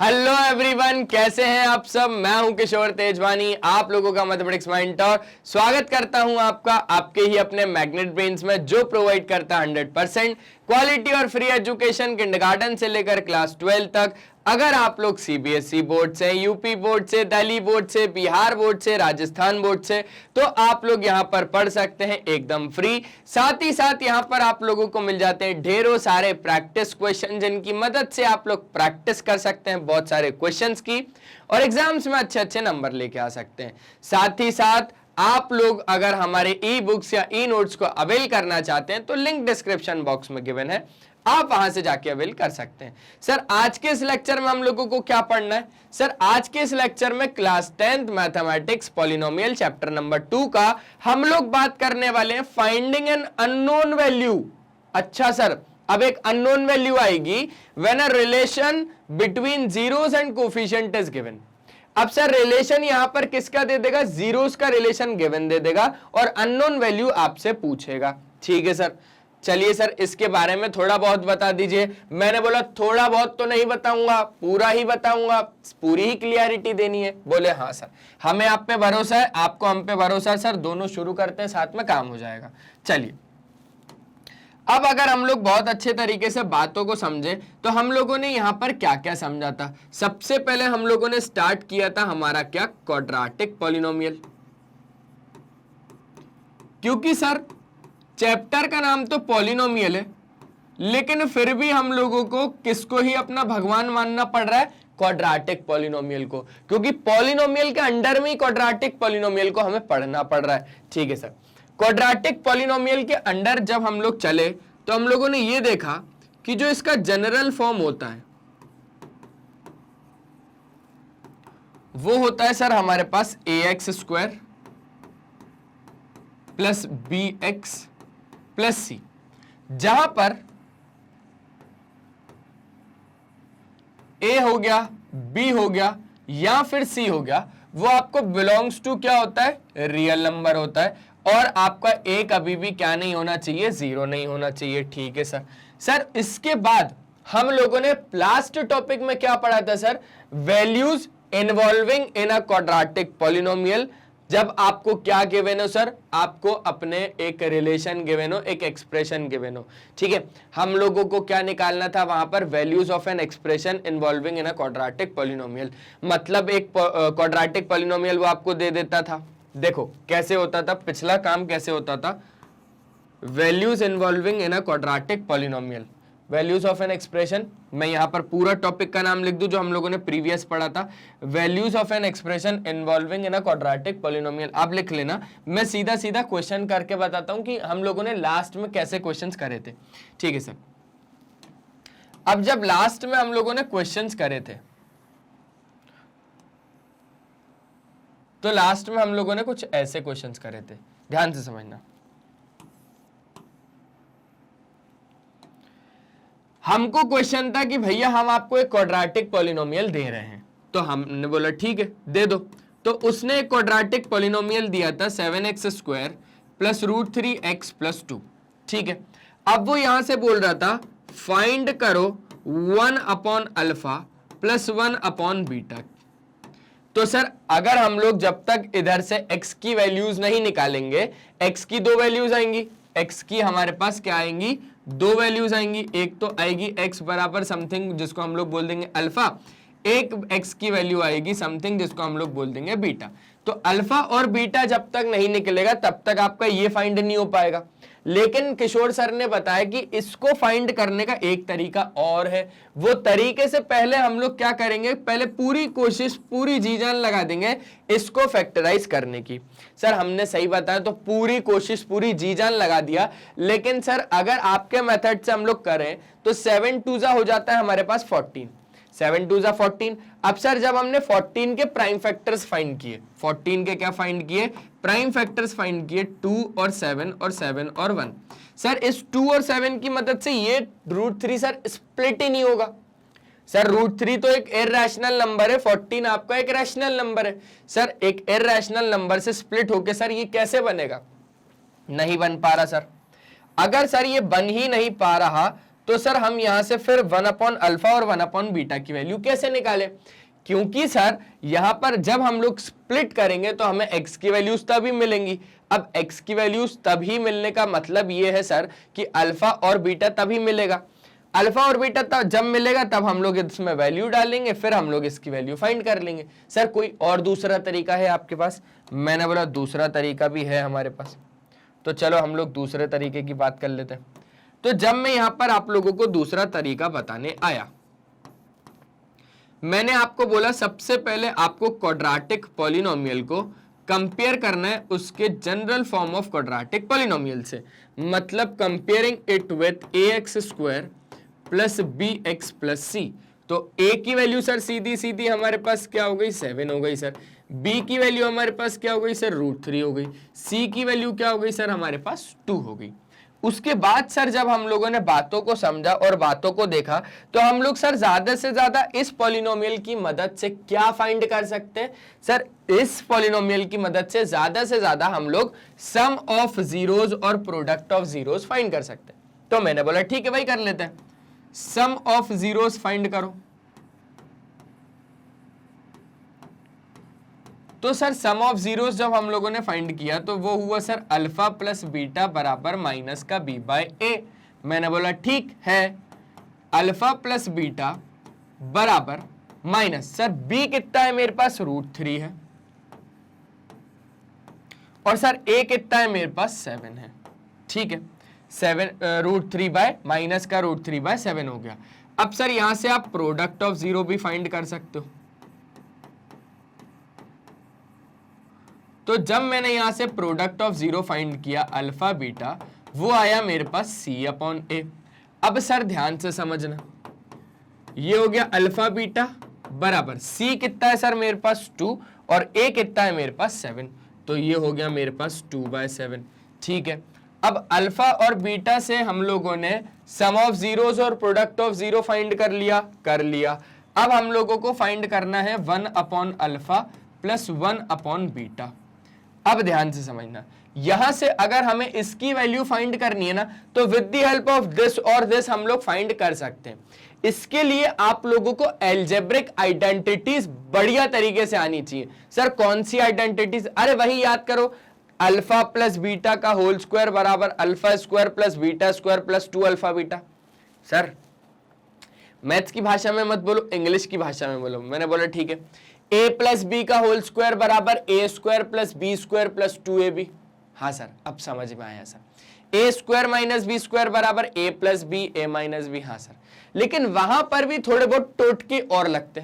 Hello everyone, कैसे हैं आप सब। मैं हूं किशोर तेजवानी, आप लोगों का मैथमेटिक्स मेंटर। स्वागत करता हूं आपका आपके ही अपने मैग्नेट ब्रेन्स में, जो प्रोवाइड करता है 100% क्वालिटी और फ्री एजुकेशन किंडरगार्टन से लेकर क्लास 12 तक। अगर आप लोग सीबीएसई बोर्ड से, यूपी बोर्ड से, दिल्ली बोर्ड से, बिहार बोर्ड से, राजस्थान बोर्ड से, तो आप लोग यहां पर पढ़ सकते हैं एकदम फ्री। साथ ही साथ यहां पर आप लोगों को मिल जाते हैं ढेरों सारे प्रैक्टिस क्वेश्चन, जिनकी मदद से आप लोग प्रैक्टिस कर सकते हैं बहुत सारे क्वेश्चंस की, और एग्जाम्स में अच्छे अच्छे नंबर लेके आ सकते हैं। साथ ही साथ आप लोग अगर हमारे ई बुक्स या ई नोट्स को अवेल करना चाहते हैं तो लिंक डिस्क्रिप्शन बॉक्स में गिवन है, आप वहां से जाके अवेल कर सकते हैं। सर आज के इस लेक्चर में हम लोगों को क्या पढ़ना है? सर आज के इस लेक्चर में class 10th mathematics polynomial chapter number 2 का हम लोग बात करने वाले हैं फाइंडिंग एन अननोन वैल्यू। अच्छा सर, अब एक अननोन वैल्यू आएगी when a relation between zeros and coefficient is given. अब सर रिलेशन यहां पर किसका दे देगा? जीरोस का रिलेशन गिवन दे देगा और अननोन वैल्यू आपसे पूछेगा। ठीक है सर, चलिए सर इसके बारे में थोड़ा बहुत बता दीजिए। मैंने बोला थोड़ा बहुत तो नहीं बताऊंगा, पूरा ही बताऊंगा, पूरी ही क्लियरिटी देनी है। बोले हाँ सर, हमें आप पे भरोसा है, आपको हम पे भरोसा है सर, दोनों शुरू करते हैं, साथ में काम हो जाएगा। चलिए अब अगर हम लोग बहुत अच्छे तरीके से बातों को समझें तो हम लोगों ने यहां पर क्या क्या समझा था। सबसे पहले हम लोगों ने स्टार्ट किया था हमारा क्या, क्वाड्रेटिक पॉलिनोमियल। क्योंकि सर चैप्टर का नाम तो पॉलिनोमियल है, लेकिन फिर भी हम लोगों को किसको ही अपना भगवान मानना पड़ रहा है? क्वाड्रेटिक पॉलिनोमियल को, क्योंकि पॉलिनोमियल के अंडर में ही क्वाड्रेटिक पॉलिनोमियल को हमें पढ़ना पड़ रहा है। ठीक है सर, क्वाड्रेटिक पॉलिनोमियल के अंडर जब हम लोग चले तो हम लोगों ने ये देखा कि जो इसका जनरल फॉर्म होता है वो होता है सर हमारे पास ax² plus bx plus c, जहां पर a हो गया, b हो गया या फिर c हो गया, वो आपको बिलोंग्स टू क्या होता है? रियल नंबर होता है। और आपका a कभी भी क्या नहीं होना चाहिए? जीरो नहीं होना चाहिए। ठीक है सर। सर इसके बाद हम लोगों ने लास्ट टॉपिक में क्या पढ़ा था sir? Values involving in a quadratic polynomial. जब आपको क्या गिवन हो सर? आपको अपने एक रिलेशन गिवन हो, एक एक्सप्रेशन गिवन हो। ठीक है, हम लोगों को क्या निकालना था वहां पर? Values of an expression involving in a quadratic polynomial. मतलब एक क्वाड्रेटिक पॉलिनोमियल वो आपको दे देता था। देखो कैसे होता था, पिछला काम कैसे होता था? Values involving in a quadratic polynomial, values of an expression. मैं यहां पर पूरा टॉपिक का नाम लिख दूं जो हम लोगों ने प्रीवियस पढ़ा था, values of an expression involving in a quadratic polynomial. आप लिख लेना, मैं सीधा सीधा क्वेश्चन करके बताता हूं कि हम लोगों ने लास्ट में कैसे क्वेश्चंस करे थे। ठीक है सर, अब जब लास्ट में हम लोगों ने क्वेश्चंस करे थे तो लास्ट में हम लोगों ने कुछ ऐसे क्वेश्चंस करे थे, ध्यान से समझना। हमको क्वेश्चन था कि भैया हम आपको एक क्वाड्रेटिक पॉलिनोमियल दे रहे हैं, तो हमने बोला ठीक है दे दो। तो उसने एक क्वाड्रेटिक पॉलिनोमियल दिया था 7x² प्लस √3x प्लस 2। ठीक है, अब वो यहां से बोल रहा था फाइंड करो 1/α प्लस 1/β। तो सर अगर हम लोग जब तक इधर से x की वैल्यूज नहीं निकालेंगे, x की दो वैल्यूज आएंगी, x की हमारे पास क्या आएंगी? दो वैल्यूज आएंगी। एक तो आएगी x बराबर समथिंग जिसको हम लोग बोल देंगे अल्फा, एक x की वैल्यू आएगी समथिंग जिसको हम लोग बोल देंगे बीटा। तो अल्फा और बीटा जब तक नहीं निकलेगा तब तक आपका ये फाइंड नहीं हो पाएगा। लेकिन किशोर सर ने बताया कि इसको फाइंड करने का एक तरीका और है। वो तरीके से पहले हम लोग क्या करेंगे? पहले पूरी कोशिश, पूरी जी जान लगा देंगे इसको फैक्टराइज करने की। सर हमने सही बताया तो पूरी कोशिश, पूरी जी जान लगा दिया, लेकिन सर अगर आपके मेथड से हम लोग करें तो 7 2 हो जाता है हमारे पास 14, 7 2 14। अब सर जब हमने 14 के प्राइम फैक्टर्स फाइंड किए, 14 के क्या फाइंड किए? प्राइम फैक्टर्स फाइंड किए, 2 और 7 और 7 और 1। सर इस 2 और 7 की मदद से ये √3 सर स्प्लिट ही नहीं होगा। सर √3 तो एक इरैशनल नंबर है, 14 आपका एक रैशनल नंबर है। सर एक इरैशनल नंबर से स्प्लिट होके सर ये कैसे बनेगा? नहीं बन पा रहा सर। अगर सर ये बन ही नहीं पा रहा तो सर हम यहां से फिर 1 अपॉन अल्फा और 1 अपॉन बीटा की वैल्यू कैसे निकाले? क्योंकि सर यहां पर जब हम लोग स्प्लिट करेंगे तो हमें x की वैल्यूज तभी मिलेंगी। अब x की वैल्यूज तभी मिलने का मतलब ये है सर कि अल्फा और बीटा तभी मिलेगा। अल्फा और बीटा तब जब मिलेगा तब हम लोग इसमें वैल्यू डालेंगे, फिर हम लोग इसकी वैल्यू फाइंड कर लेंगे। सर कोई और दूसरा तरीका है आपके पास? मैंने बोला दूसरा तरीका भी है हमारे पास। तो चलो हम लोग दूसरे तरीके की बात कर लेते हैं। तो जब मैं यहां पर आप लोगों को दूसरा तरीका बताने आया, मैंने आपको बोला सबसे पहले आपको क्वाड्रेटिक पॉलिनोमियल को कंपेयर करना है उसके general form of quadratic polynomial से, मतलब comparing it with ax square plus bx plus c। तो a की वैल्यू सर सीधी सीधी हमारे पास क्या हो गई? 7 हो गई सर। b की वैल्यू हमारे पास क्या हो गई सर? √3 हो गई। c की वैल्यू क्या हो गई सर? हमारे पास 2 हो गई। उसके बाद सर जब हम लोगों ने बातों को समझा और बातों को देखा तो हम लोग सर ज्यादा से ज्यादा इस पॉलिनोमियल की मदद से क्या फाइंड कर सकते हैं? सर इस पॉलिनोमियल की मदद से ज्यादा हम लोग सम ऑफ जीरोज और प्रोडक्ट ऑफ जीरोज फाइंड कर सकते हैं। तो मैंने बोला ठीक है भाई कर लेते हैं, सम ऑफ जीरोज फाइंड करो। तो सर सम ऑफ जीरोस जब हम लोगों ने फाइंड किया तो वो हुआ सर अल्फा प्लस बीटा बराबर माइनस का b बाय a। मैंने बोला ठीक है, अल्फा प्लस बीटा बराबर माइनस, सर b कितना है मेरे पास? √3 है, और सर a कितना है मेरे पास? 7 है। ठीक है, 7 √3 बाय माइनस का √3 बाय 7 हो गया। अब सर यहां से आप प्रोडक्ट ऑफ जीरो भी फाइंड कर सकते हो। तो जब मैंने यहां से प्रोडक्ट ऑफ जीरो फाइंड किया अल्फा बीटा, वो आया मेरे पास c अपॉन a। अब सर ध्यान से समझना, ये हो गया अल्फा बीटा बराबर c कितना है सर मेरे पास? 2, और a कितना है मेरे पास? 7। तो ये हो गया मेरे पास 2/7। ठीक है, अब अल्फा और बीटा से हम लोगों ने सम ऑफ जीरोस और प्रोडक्ट ऑफ जीरो फाइंड कर लिया। अब हम लोगों को फाइंड करना है 1 upon alpha plus 1 upon beta. अब ध्यान से समझना, यहां से अगर हमें इसकी वैल्यू फाइंड करनी है ना, तो with the help of this और दिस हम लोग फाइंड कर सकते हैं। इसके लिए आप लोगों को एल्जेब्रिक आइडेंटिटीज बढ़िया तरीके से आनी चाहिए। सर कौन सी आइडेंटिटीज? अरे वही याद करो, अल्फा प्लस बीटा का होल स्क्वायर बराबर alpha square plus beta square plus 2 alpha beta. Sir maths की भाषा में मत बोलो, इंग्लिश की भाषा में बोलो। मैंने बोला ठीक है, a प्लस बी का होल स्क्वायर बराबर a square plus B square plus 2ab। हाँ सर अब समझ में आया sir. a square minus B square बराबर a plus B a minus B. हाँ सर, लेकिन वहां पर भी थोड़े बहुत टोटके और लगते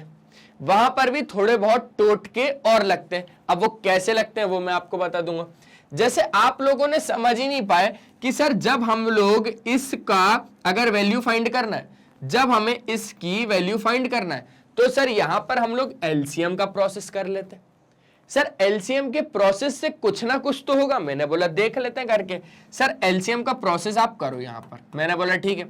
हैं, अब वो कैसे लगते हैं वो मैं आपको बता दूंगा। जैसे आप लोगों ने समझ ही नहीं पाए कि सर जब हम लोग इसका अगर वैल्यू फाइंड करना है, जब हमें इसकी वैल्यू फाइंड करना है, तो सर यहां पर हम लोग एलसीएम का प्रोसेस कर लेते हैं। सर एलसीएम के प्रोसेस से कुछ ना कुछ तो होगा। मैंने बोला देख लेते हैं करके। सर एलसीएम का प्रोसेस आप करो यहां पर। मैंने बोला ठीक है,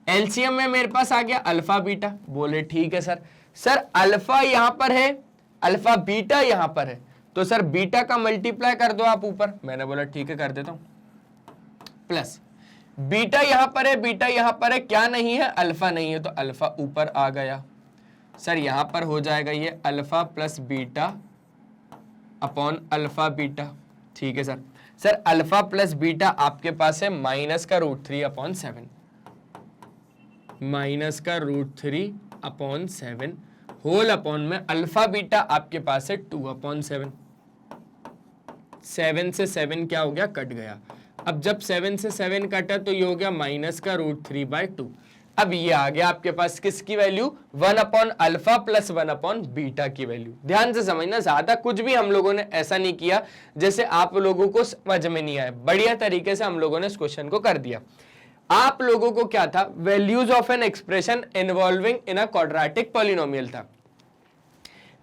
एलसीएम में मेरे पास आ गया अल्फा बीटा। बोले ठीक है सर। सर अल्फा यहां पर है, अल्फा बीटा यहां पर है, तो सर बीटा का मल्टीप्लाई कर दो आप ऊपर। मैंने बोला ठीक है कर देता हूं, प्लस बीटा यहां पर है, बीटा यहां पर है, क्या नहीं है? अल्फा नहीं है, तो अल्फा ऊपर आ गया। सर यहां पर हो जाएगा ये alpha plus beta upon alpha beta. ठीक है sir. Sir alpha plus beta आपके पास है माइनस का √3 अपॉन 7, माइनस का √3 अपॉन 7 होल अपॉन में अल्फा बीटा आपके पास है 2 अपॉन 7। 7 से 7 क्या हो गया? कट गया। अब जब 7 से 7 कटा तो ये हो गया माइनस का √3/2। अब ये आ गया आपके पास किसकी value? 1 upon alpha plus 1 upon beta की वैल्यू। ध्यान से समझना, ज्यादा कुछ भी हम लोगों ने ऐसा नहीं किया जैसे आप लोगों को समझ में नहीं आया। बढ़िया तरीके से हम लोगों ने इस क्वेश्चन को कर दिया। आप लोगों को क्या था? Values of an expression involving in a quadratic polynomial था।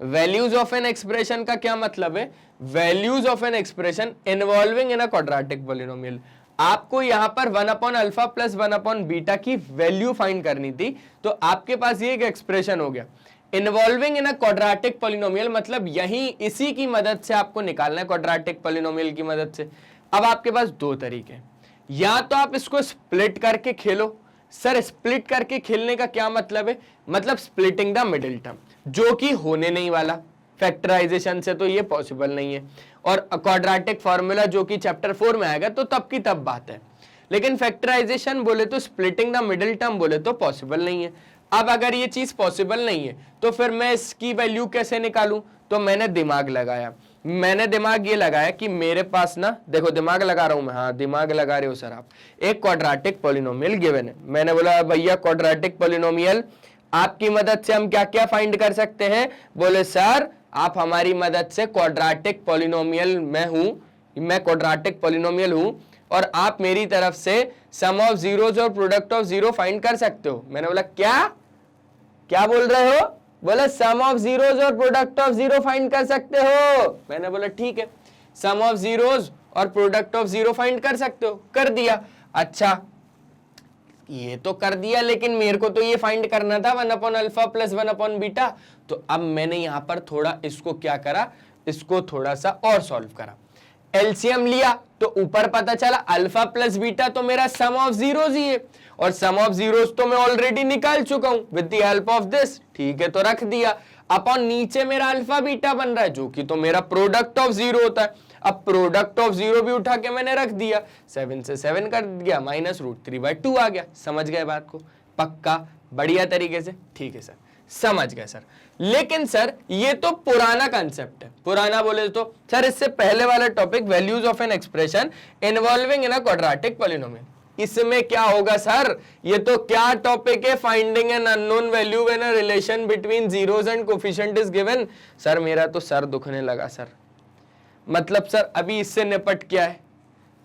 वैल्यूज ऑफ एन एक्सप्रेशन का क्या मतलब है? Values of an expression involving in a quadratic polynomial. आपको यहां पर 1 upon alpha plus 1 upon beta की वैल्यू फाइंड करनी थी, तो आपके पास ये एक एक्सप्रेशन हो गया involving in a quadratic polynomial, मतलब यही इसी की मदद से आपको निकालना है, क्वाड्रेटिक पॉलिनोमियल की मदद से। अब आपके पास दो तरीके हैं, या तो आप इसको स्प्लिट करके खेलो, सर स्प्लिट करके खेलने का क्या मतलब है? मतलब स्प्लिटिंग द मिडिल टर्म, जो कि होने नहीं वाला, फैक्टराइजेशन से तो ये पॉसिबल नहीं है, और क्वाड्रेटिक फॉर्मूला जो कि चैप्टर 4 में आएगा तो तब की तब बात है, लेकिन फैक्टराइजेशन बोले तो, स्प्लिटिंग द मिडिल टर्म बोले तो पॉसिबल नहीं है। अब अगर ये चीज पॉसिबल नहीं है तो फिर मैं इसकी वैल्यू कैसे निकालूं? तो मैंने दिमाग लगाया, मैंने दिमाग ये लगाया कि मेरे पास ना, देखो दिमाग लगा रहा हूं मैं, हाँ दिमाग लगा रहे हो सर आप। एक क्वाड्रेटिक पॉलिनोमियल गिवन है, मैंने बोला भैया क्वाड्रेटिक पॉलिनोमियल आपकी मदद से हम क्या क्या फाइंड कर सकते हैं? बोले सर आप हमारी मदद से क्वाड्रेटिक पॉलिनोमियल, मैं क्वाड्रेटिक पॉलिनोमियल हूं और आप मेरी तरफ से सम ऑफ जीरोस और प्रोडक्ट ऑफ जीरो फाइंड कर सकते हो। मैंने बोला क्या बोल रहे हो? बोले सम ऑफ जीरोस और प्रोडक्ट ऑफ जीरो फाइंड कर सकते हो। मैंने बोला ठीक है, सम ऑफ जीरोस और प्रोडक्ट ऑफ जीरो फाइंड कर सकते हो। कर दिया। अच्छा ये तो कर दिया, लेकिन मेरे को तो ये फाइंड करना था 1 upon alpha plus 1 upon beta. तो अब मैंने यहां पर थोड़ा इसको क्या करा, इसको थोड़ा सा और सॉल्व करा, एलसीएम लिया तो ऊपर पता चला अल्फा प्लस बीटा तो मेरा सम ऑफ जीरोस ही है, और सम ऑफ जीरोस तो मैं ऑलरेडी निकाल चुका हूं with the help of this. ठीक है, तो रख दिया। अपॉन नीचे मेरा अल्फा बीटा बन रहा है जो कि तो मेरा प्रोडक्ट ऑफ जीरो होता है। अब प्रोडक्ट ऑफ जीरो भी उठा के मैंने रख दिया, 7 से 7 कर दिया, -√3/2 आ गया। समझ गए बात को? पक्का, बढ़िया तरीके से? ठीक है सर, समझ गए सर। लेकिन सर ये तो पुराना कंसेप्ट है। पुराना बोले तो सर इससे पहले वाला topic values of an expression involving in a quadratic polynomial, इसमें क्या होगा सर? ये तो क्या टॉपिक है, finding an unknown value when a relation between zeros and coefficient is given. Sir मेरा तो सर दुखने लगा सर। मतलब सर अभी इससे निपट क्या है,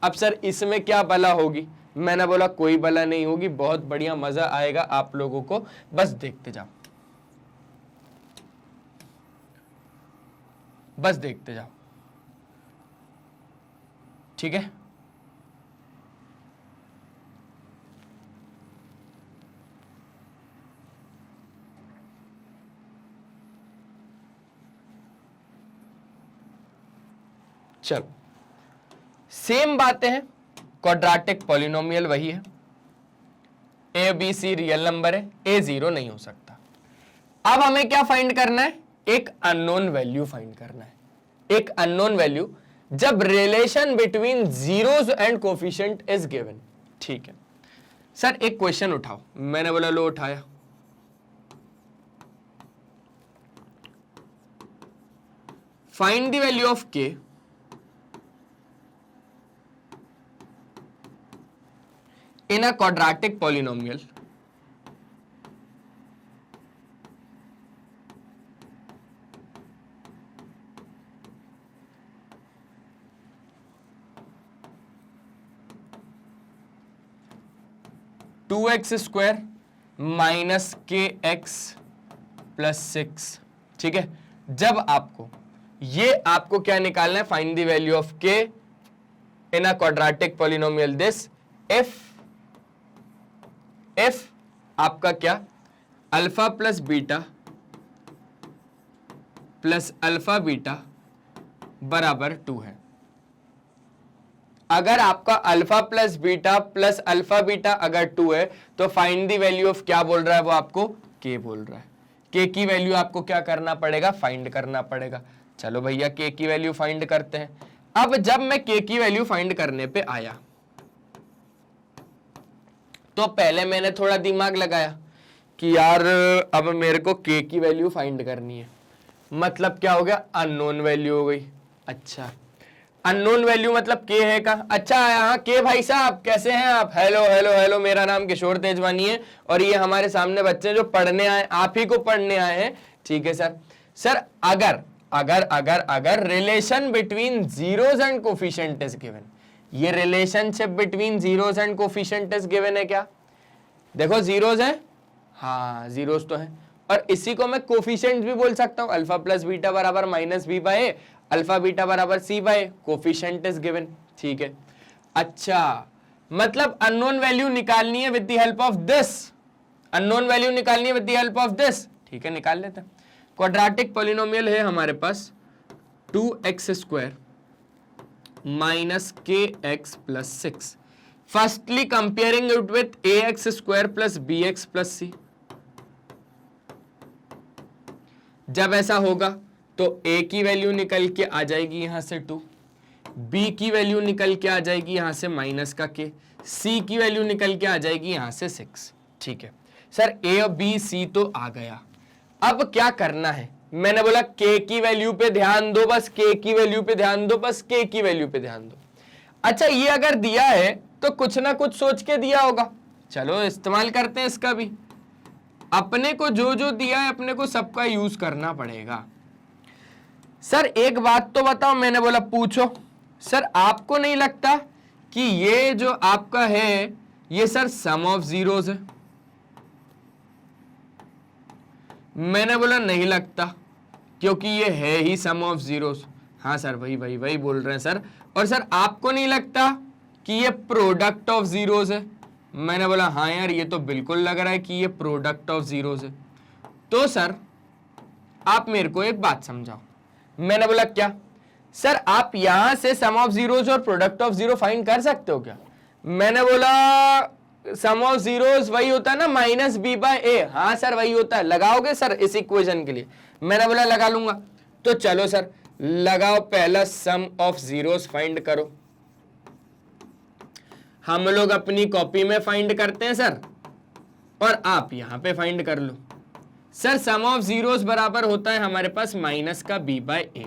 अब सर इसमें क्या बला होगी? मैंने बोला कोई बला नहीं होगी, बहुत बढ़िया मजा आएगा आप लोगों को, बस देखते जाओ, बस देखते जाओ। ठीक है, चलो सेम बातें हैं, क्वाड्रेटिक पॉलिनोमियल वही है, A B C real number है, ए जीरो नहीं हो सकता। अब हमें क्या फाइंड करना है? एक अननोन वैल्यू फाइंड करना है, एक अननोन वैल्यू जब relation between zeros and coefficient is given. ठीक है सर, एक क्वेश्चन उठाओ। मैंने बोला लो उठाया, फाइंड द वैल्यू ऑफ के in a quadratic polynomial (2x² minus kx plus 6). ठीक है, जब आपको क्या निकालना है? Find the value of k in a quadratic polynomial this if आपका क्या, alpha plus beta plus alpha beta बराबर 2 है। अगर आपका अल्फा प्लस अल्फा बीटा अगर 2 है तो फाइंड द वैल्यू ऑफ क्या बोल रहा है वो आपको? के बोल रहा है। के की वैल्यू आपको क्या करना पड़ेगा? फाइंड करना पड़ेगा। चलो भैया के की वैल्यू फाइंड करते हैं। अब जब मैं के की वैल्यू फाइंड करने पे आया तो पहले मैंने थोड़ा दिमाग लगाया कि यार अब मेरे को के की वैल्यू फाइंड करनी है। मतलब क्या हो गया? अननोन वैल्यू हो गई। अच्छा अननोन वैल्यू मतलब के है का? अच्छा हाँ के भाई साहब कैसे हैं आप? हेलो हेलो हेलो, मेरा नाम किशोर तेजवानी है और ये हमारे सामने बच्चे जो पढ़ने आए, आप ही को पढ़ने आए हैं। ठीक है सर। सर अगर अगर अगर अगर relation between zeros and coefficient is given, ये relationship between zeros and coefficient is given है क्या? देखो जीरोस है, हाँ जीरोस तो है, और इसी को मैं कोफिशिएंट भी बोल सकता हूं। अल्फा प्लस बीटा बराबर -b/a, अल्फा बीटा बराबर c/a, कोफिशिएंट इज गिवन। ठीक है। अच्छा मतलब अननोन वैल्यू निकालनी है with the help of this, unknown value निकालनी है with the help of this. ठीक है, निकाल लेते हैं। क्वाड्रेटिक पॉलिनोमियल है हमारे पास 2x² minus kx plus 6। Firstly comparing it with A X square plus B X plus C. जब ऐसा होगा तो a की वैल्यू निकल के आ जाएगी यहां से 2, b की वैल्यू निकल के आ जाएगी यहां से माइनस का k, c की वैल्यू निकल के आ जाएगी यहां से 6। ठीक है सर, a और b c तो आ गया। अब क्या करना है, मैंने बोला k की वैल्यू पे ध्यान दो, बस k की वैल्यू पे ध्यान दो, बस k की वैल्यू पे ध्यान दो। अच्छा, ये अगर दिया है तो कुछ ना कुछ सोच के दिया होगा, चलो इस्तेमाल करते हैं इसका भी। अपने को जो जो दिया है अपने को सबका यूज करना पड़ेगा। सर एक बात तो बताओ, मैंने बोला पूछो। सर आपको नहीं लगता कि ये जो आपका है ये सर सम ऑफ जीरोस है? मैंने बोला नहीं लगता, क्योंकि ये है ही सम ऑफ जीरोस। हाँ सर, वही बोल रहे हैं सर। और सर आपको नहीं लगता कि ये प्रोडक्ट ऑफ जीरोस है? मैंने बोला हाँ यार, ये तो बिल्कुल लग रहा है कि ये प्रोडक्ट ऑफ जीरोस है। तो सर आप मेरे को एक बात समझाओ। मैंने बोला क्या? सर आप यहां से सम ऑफ जीरोस और प्रोडक्ट ऑफ जीरो फाइंड कर सकते हो क्या? मैंने बोला सम ऑफ जीरोस वही होता है ना माइनस बी बाय ए। हाँ सर वही होता है। लगाओगे सर इस इक्वेशन के लिए? मैंने बोला लगा लूंगा। तो चलो सर लगाओ, पहला सम ऑफ जीरोस फाइंड करो। हम लोग अपनी कॉपी में फाइंड करते हैं सर, और आप यहां पे फाइंड कर लो। सर सम ऑफ जीरोस बराबर होता है हमारे पास माइनस का बी बाय ए।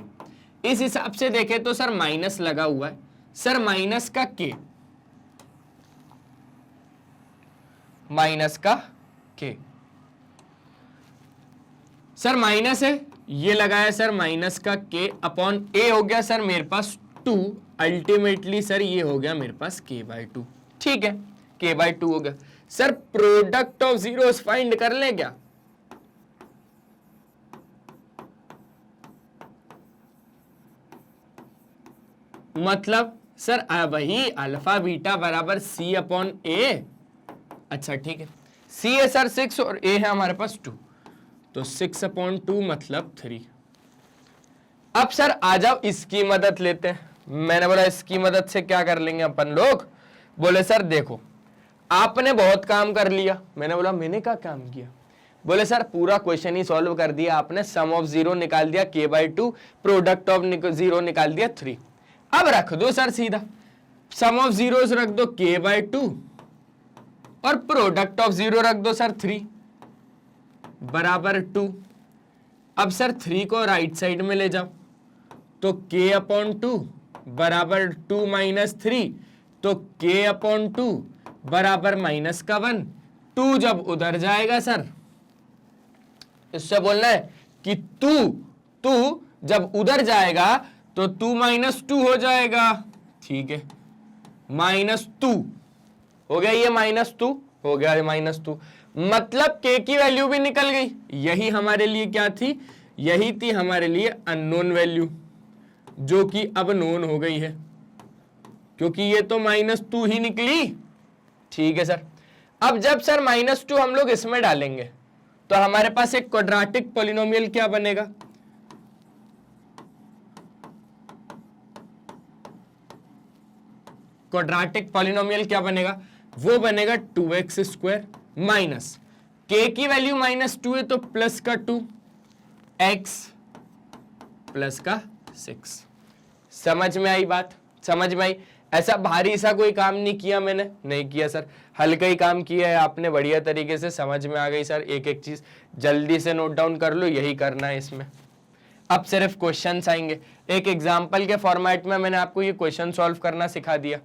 इस हिसाब से देखें तो सर माइनस लगा हुआ है, सर माइनस का के, माइनस का के। सर माइनस है, ये लगाया सर माइनस का के अपॉन ए हो गया सर मेरे पास 2। अल्टीमेटली सर ये हो गया मेरे पास k बाय 2। ठीक है, k बाय 2 हो गया। Sir product of zeros find कर लें क्या? मतलब सर वही अल्फा बीटा बराबर c अपॉन ए। अच्छा ठीक है, c है सर 6 और a है हमारे पास 2, तो 6 अपॉन 2 मतलब 3। अब सर आ जाओ इसकी मदद लेते हैं। मैंने बोला इसकी मदद से क्या कर लेंगे अपन लोग? बोले सर देखो आपने बहुत काम कर लिया। मैंने बोला मैंने क्या काम किया? बोले सर पूरा क्वेश्चन ही सॉल्व कर दिया आपने। सम ऑफ जीरो निकाल दिया k by 2, product of zero निकाल दिया 3। अब रख दो सर सीधा सम ऑफ जीरोस रख दो k बाय 2 और प्रोडक्ट ऑफ जीरो रख दो सर 3 बराबर 2। अब सर 3 को राइट साइड में ले जाओ तो k अपॉन 2 बराबर 2 माइनस 3, तो k अपॉन 2 बराबर माइनस का 1। 2 जब उधर जाएगा सर, इससे बोलना है कि तू जब उधर जाएगा तो 2 माइनस 2 हो जाएगा। ठीक है, माइनस 2 हो गया, ये माइनस 2 हो गया, ये माइनस 2। मतलब k की वैल्यू भी निकल गई। यही हमारे लिए क्या थी? यही थी हमारे लिए अननोन वैल्यू, जो कि अब नोन हो गई है, क्योंकि ये तो माइनस 2 ही निकली। ठीक है सर। अब जब सर माइनस 2 हम लोग इसमें डालेंगे तो हमारे पास एक क्वाड्रेटिक पॉलिनोमियल क्या बनेगा? क्वाड्रेटिक पॉलिनोमियल क्या बनेगा? वो बनेगा 2x स्क्वायर माइनस k की वैल्यू माइनस 2 है तो प्लस का 2, x प्लस का 6। समझ में आई बात? समझ में आई? ऐसा भारी सा कोई काम नहीं किया मैंने, नहीं किया सर, हल्का ही काम किया है आपने, बढ़िया तरीके से समझ में आ गई सर। एक एक चीज जल्दी से नोट डाउन कर लो, यही करना है इसमें। अब सिर्फ क्वेश्चंस आएंगे। एक एग्जाम्पल के फॉर्मेट में मैंने आपको ये क्वेश्चन सॉल्व करना सिखा दिया।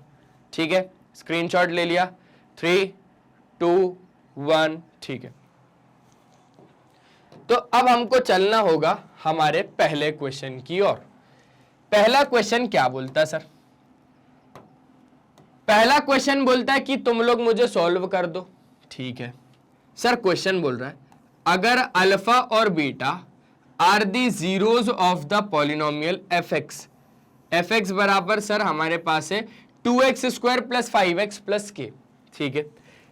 ठीक है, स्क्रीनशॉट ले लिया। 3, 2, 1। ठीक है, तो अब हमको चलना होगा हमारे पहले क्वेश्चन की ओर। पहला क्वेश्चन क्या बोलता है सर? पहला क्वेश्चन बोलता है कि तुम लोग मुझे सॉल्व कर दो। ठीक है सर, क्वेश्चन बोल रहा है अगर अल्फा और beta are the zeros of the polynomial F X बराबर सर हमारे पास है 2x square plus 5x plus K. ठीक है,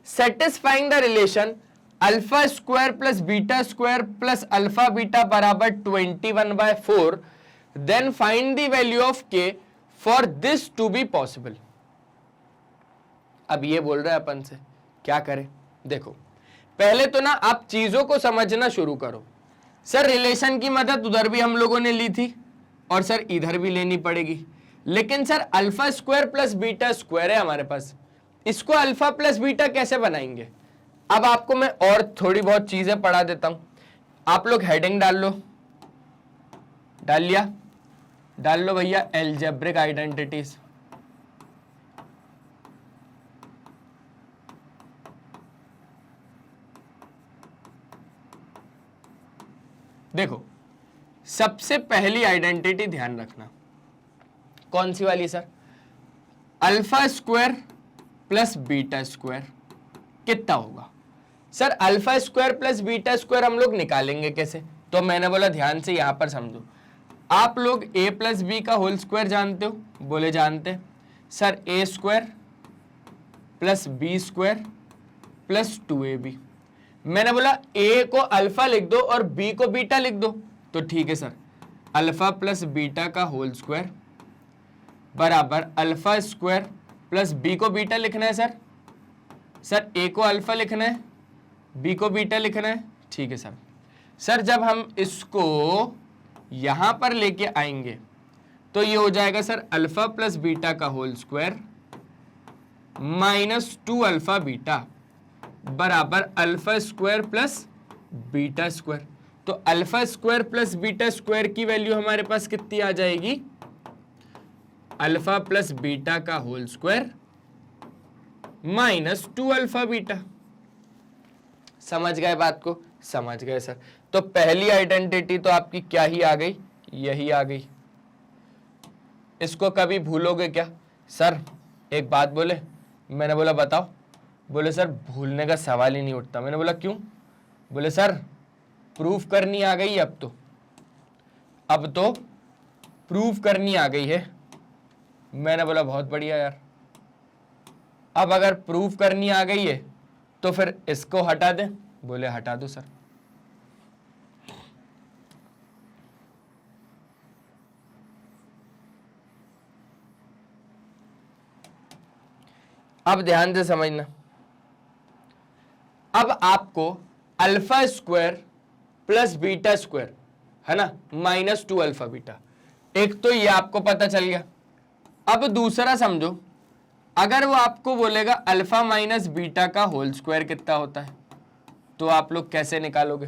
satisfying the relation alpha square plus beta square plus alpha beta बराबर 21/4, then find the value of K for this to be possible. अब ये बोल रहा है अपन से क्या करें। देखो पहले तो ना आप चीजों को समझना शुरू करो। सर रिलेशन की मदद उधर भी हम लोगों ने ली थी और सर इधर भी लेनी पड़ेगी, लेकिन sir alpha square plus beta square है हमारे पास, इसको अल्फा प्लस बीटा कैसे बनाएंगे। अब आपको मैं और थोड़ी बहुत चीजें पढ़ा देता हूं। आप लोग हेडिंग डाल लो, डाल लिया, डाल लो भैया एल्जेब्रिक आइडेंटिटीज। देखो सबसे पहली आइडेंटिटी ध्यान रखना, कौन सी वाली sir, alpha square plus beta square कितना होगा। Sir alpha square plus beta square हम लोग निकालेंगे कैसे, तो मैंने बोला ध्यान से यहां पर समझो। आप लोग a प्लस बी का होल स्क्वायर जानते हो, बोले जानते। Sir a square plus B square plus 2ab। मैंने बोला a को अल्फा लिख दो और b को बीटा लिख दो, तो ठीक है सर, अल्फा प्लस बीटा का होल स्क्वायर बराबर अल्फा स्क्वायर प्लस b को बीटा लिखना है सर। सर a को अल्फा लिखना है, b को बीटा लिखना है, ठीक है सर। सर जब हम इसको यहां पर लेके आएंगे तो ये हो जाएगा सर अल्फा प्लस बीटा का whole square minus 2 alpha beta बराबर alpha square plus beta square. तो alpha square plus beta square की वैल्यू हमारे पास कितनी आ जाएगी, अल्फा प्लस बीटा का whole square minus 2 alpha beta. समझ गए बात को, समझ गए सर। तो पहली आइडेंटिटी तो आपकी क्या ही आ गई, यही आ गई। इसको कभी भूलोगे क्या सर, एक बात बोले, मैंने बोला बताओ, बोले सर भूलने का सवाल ही नहीं उठता। मैंने बोला क्यों, बोले सर प्रूफ करनी आ गई अब तो प्रूफ करनी आ गई है। मैंने बोला बहुत बढ़िया यार, अब अगर प्रूफ करनी आ गई है तो फिर इसको हटा दें, बोले हटा दो सर। अब ध्यान से समझना, अब आपको alpha square plus beta square है ना माइनस 2 अल्फा बीटा, एक तो ये आपको पता चल गया। अब दूसरा समझो, अगर वो आपको बोलेगा अल्फा माइनस बीटा का होल स्क्वायर कितना होता है, तो आप लोग कैसे निकालोगे,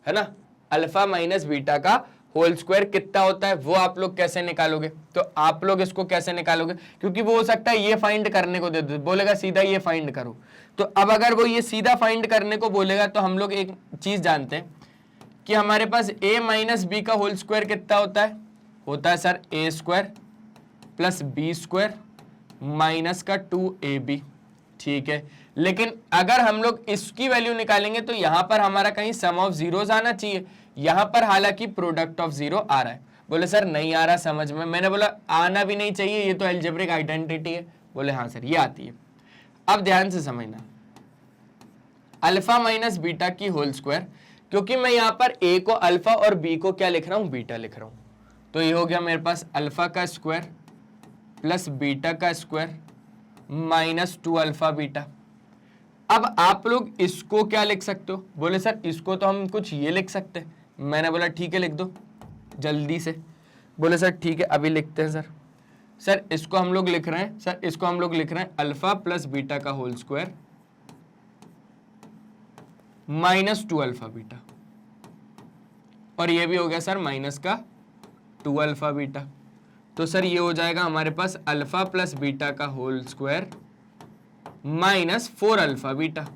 है ना, अल्फा माइनस बीटा का होल स्क्वायर कितना होता है वो आप लोग कैसे निकालोगे। तो आप लोग इसको कैसे निकालोगे, क्योंकि वो हो सकता है ये फाइंड करने को दे दो, बोलेगा सीधा ये फाइंड करो। तो अब अगर वो ये सीधा फाइंड करने को बोलेगा तो हम लोग एक चीज जानते हैं कि हमारे पास a माइनस बी का होल स्क्वायर कितना होता है sir a square plus B square minus का 2ab, ठीक है। लेकिन अगर हम लोग इसकी वैल्यू निकालेंगे तो यहां पर हमारा कहीं सम ऑफ जीरोस आना चाहिए, यहां पर हालांकि प्रोडक्ट ऑफ जीरो आ रहा है। बोले सर नहीं आ रहा समझ में, मैंने बोला आना भी नहीं चाहिए, ये तो एल्जेब्रिक आइडेंटिटी है। बोले हाँ सर ये आती है। अब ध्यान से समझना, अल्फा माइनस बीटा की होल स्क्वायर, क्योंकि मैं यहां पर a को अल्फा और b को क्या लिख रहा हूं, बीटा लिख रहा हूं, तो ये हो गया मेरे पास अल्फा का स्क्वायर प्लस बीटा का स्क्वायर माइनस 2 अल्फा बीटा। अब आप लोग इसको क्या लिख सकते हो, बोले सर इसको तो हम कुछ ये लिख सकते हैं। मैंने बोला ठीक है लिख दो जल्दी से। बोले सर ठीक है अभी लिखते हैं सर। सर इसको हम लोग लिख रहे हैं, सर इसको हम लोग लिख रहे हैं अल्फा प्लस बीटा का whole square minus 2 alpha beta, और ये भी हो गया सर माइनस का 2 अल्फा बीटा। तो सर ये हो जाएगा हमारे पास अल्फा प्लस बीटा का whole square minus 4 alpha beta.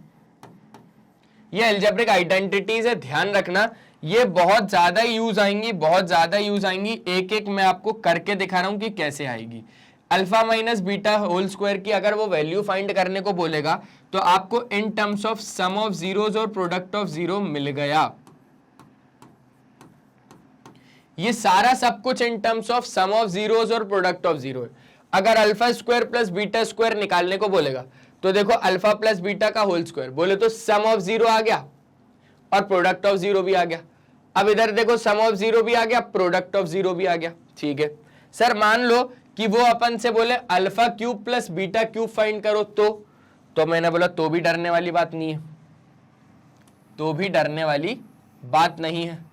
ये अलजेब्रिक आइडेंटिटीज है, ध्यान रखना ये बहुत ज्यादा यूज आएंगी, बहुत ज्यादा यूज आएंगी। एक एक मैं आपको करके दिखा रहा हूं कि कैसे आएगी। Alpha minus beta whole square की अगर वो वैल्यू फाइंड करने को बोलेगा तो आपको in terms of sum of zeros और प्रोडक्ट ऑफ जीरो मिल गया। ये सारा सब कुछ in terms of sum of zeros और प्रोडक्ट ऑफ जीरो है। अगर alpha square plus beta square निकालने को बोलेगा तो देखो अल्फा प्लस बीटा का होल स्क्वायर, बोले तो सम ऑफ जीरो आ गया और प्रोडक्ट ऑफ जीरो भी आ गया। अब इधर देखो सम ऑफ जीरो भी आ गया, प्रोडक्ट ऑफ जीरो भी आ गया, ठीक है। सर मान लो कि वो अपन से बोले alpha cube plus beta cube find करो, तो मैंने बोला तो भी डरने वाली बात नहीं है, तो भी डरने वाली बात नहीं है।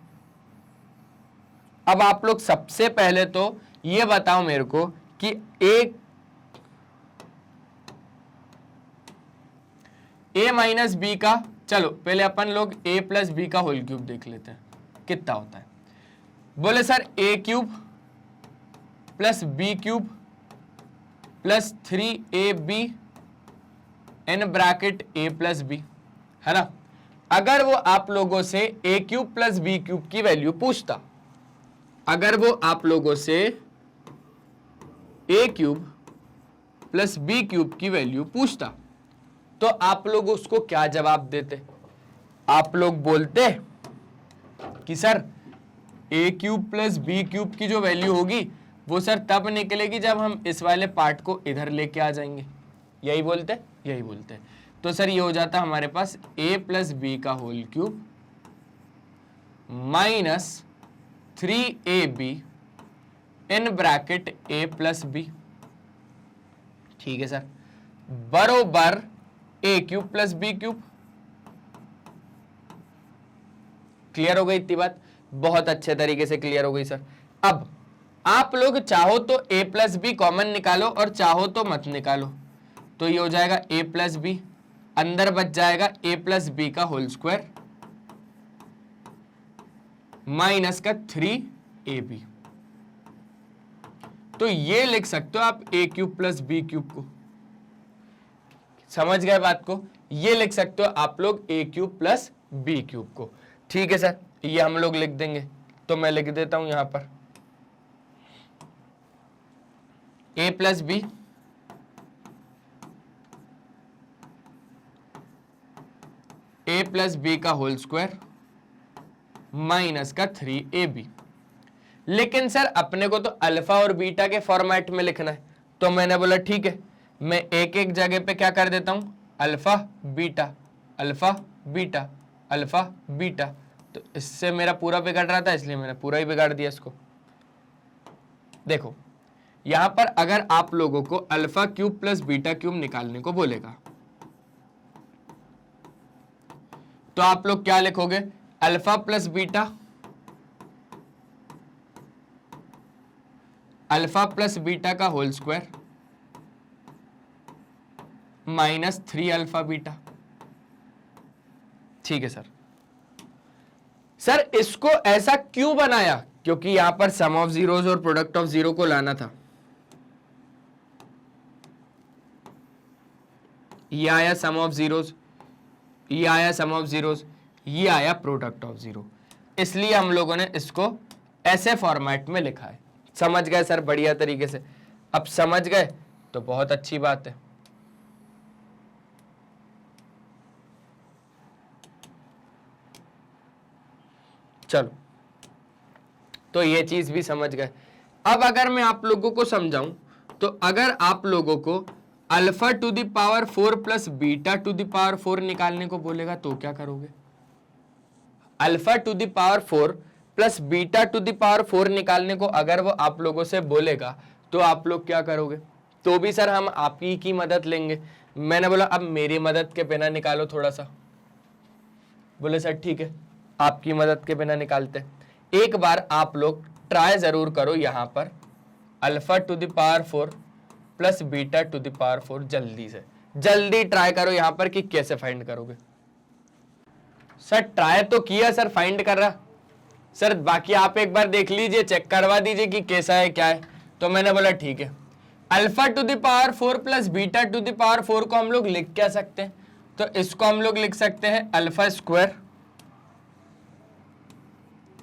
अब आप लोग सबसे पहले तो ये बताओ मेरे को कि ए माइनस बी का, चलो पहले अपन लोग ए प्लस बी का होल क्यूब देख लेते हैं कितना होता है। बोले sir A cube plus B cube plus 3ab in bracket A plus B, है ना। अगर वो आप लोगों से A cube plus B cube की वैल्यू पूछता, अगर वो आप लोगों से A cube plus B cube की वैल्यू पूछता, तो आप लोग उसको क्या जवाब देते? आप लोग बोलते कि sir A cube plus B cube की जो वैल्यू होगी वो सर तब निकलेगी जब हम इस वाले पार्ट को इधर लेके आ जाएंगे, यही बोलते, यही बोलते। तो सर ये हो जाता हमारे पास ए प्लस बी का whole cube minus 3ab in bracket A plus B, ठीक है सर, बरोबर A cube plus B cube. Clear हो गई इतनी बात? बहुत अच्छे तरीके से क्लियर हो गई सर। अब आप लोग चाहो तो ए प्लस बी कॉमन निकालो और चाहो तो मत निकालो, तो ये हो जाएगा ए प्लस बी, अंदर बच जाएगा ए प्लस बी का होल स्क्वायर माइनस का 3ab। तो ये लिख सकते हो आप ए क्यूब प्लस बी क्यूब को, समझ गए बात को? ये लिख सकते हो आप लोग ए क्यूब प्लस बी क्यूब को, ठीक है सर। ये हम लोग लिख देंगे, तो मैं लिख देता हूं यहां पर ए प्लस बी ए प्लस बी का होल स्क्वायर माइनस का 3ab। लेकिन सर अपने को तो अल्फा और बीटा के फॉर्मेट में लिखना है, तो मैंने बोला ठीक है, मैं एक एक जगह पे क्या कर देता हूं, alpha beta alpha beta alpha beta. तो इससे मेरा पूरा बिगड़ रहा था, इसलिए मैंने पूरा ही बिगाड़ दिया इसको। देखो यहां पर अगर आप लोगों को alpha cube plus beta cube निकालने को बोलेगा, तो आप लोग क्या लिखोगे, alpha plus beta alpha plus beta का whole square minus 3 alpha beta, ठीक है सर। सर इसको ऐसा क्यों बनाया? क्योंकि यहां पर सम ऑफ जीरोस और प्रोडक्ट ऑफ जीरो को लाना था। ये आया सम ऑफ जीरोस, ये आया सम ऑफ जीरोस, ये आया प्रोडक्ट ऑफ जीरो, इसलिए हम लोगों ने इसको ऐसे फॉर्मेट में लिखा है। समझ गए सर? बढ़िया तरीके से। अब समझ गए तो बहुत अच्छी बात है। चलो, तो ये चीज भी समझ गए। अब अगर मैं आप लोगों को समझाऊं, तो अगर आप लोगों को alpha two the power 4 plus beta two the power 4 निकालने को बोलेगा, तो क्या करोगे? Alpha two the power 4 plus beta two the power 4 निकालने को अगर वो आप लोगों से बोलेगा, तो आप लोग क्या करोगे? तो भी सर हम आप ही की मदद लेंगे। मैंने बोला अब मेरी मदद के बिना निकालो थोड़ा सा। बोले सर ठीक है, आपकी मदद के बिना निकालते। एक बार आप लोग ट्राई जरूर करो यहां पर alpha two the power 4 plus beta two the power 4, जल्दी से जल्दी ट्राई करो यहां पर कि कैसे फाइंड करोगे। सर ट्राई तो किया सर, फाइंड कर रहा सर, बाकी आप एक बार देख लीजिए, चेक करवा दीजिए कि कैसा है क्या है। तो मैंने बोला ठीक है, alpha two the power 4 plus beta two the power 4 को हम लोग लिख क्या सकते हैं? तो इसको हम लोग लिख सकते हैं अल्फा स्क्वायर,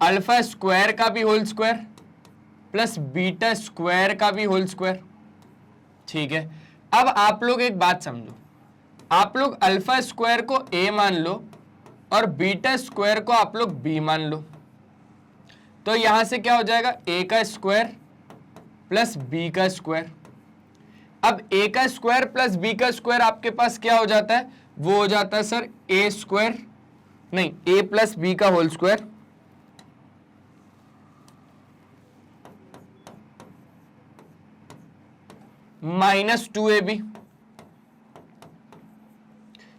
अल्फा स्क्वायर का भी whole square plus beta square का भी होल स्क्वायर, ठीक है। अब आप लोग एक बात समझो, आप लोग अल्फा स्क्वायर को a मान लो और बीटा स्क्वायर को आप लोग b मान लो, तो यहां से क्या हो जाएगा, a का स्क्वायर प्लस b का स्क्वायर। अब a का स्क्वायर प्लस b का स्क्वायर आपके पास क्या हो जाता है? वो हो जाता है सर a स्क्वायर, नहीं a प्लस b का होल स्क्वायर माइनस 2ab।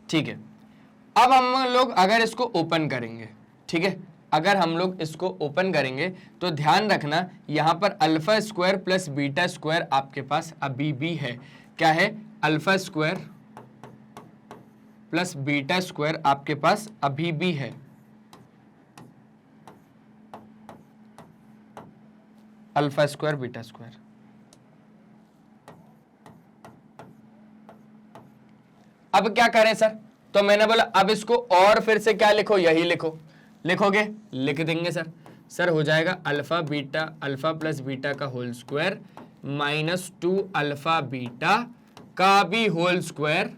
ठीक है, अब हम लोग अगर इसको ओपन करेंगे, ठीक है, अगर हम लोग इसको ओपन करेंगे तो ध्यान रखना यहां पर alpha square plus beta square आपके पास अभी भी है। क्या है? Alpha square plus beta square आपके पास अभी भी है। Alpha square beta square. अब क्या करें सर? तो मैंने बोला अब इसको और फिर से क्या लिखो, यही लिखो। लिखोगे? लिख देंगे सर। सर हो जाएगा alpha beta, alpha plus beta का whole square minus 2 alpha beta का भी whole square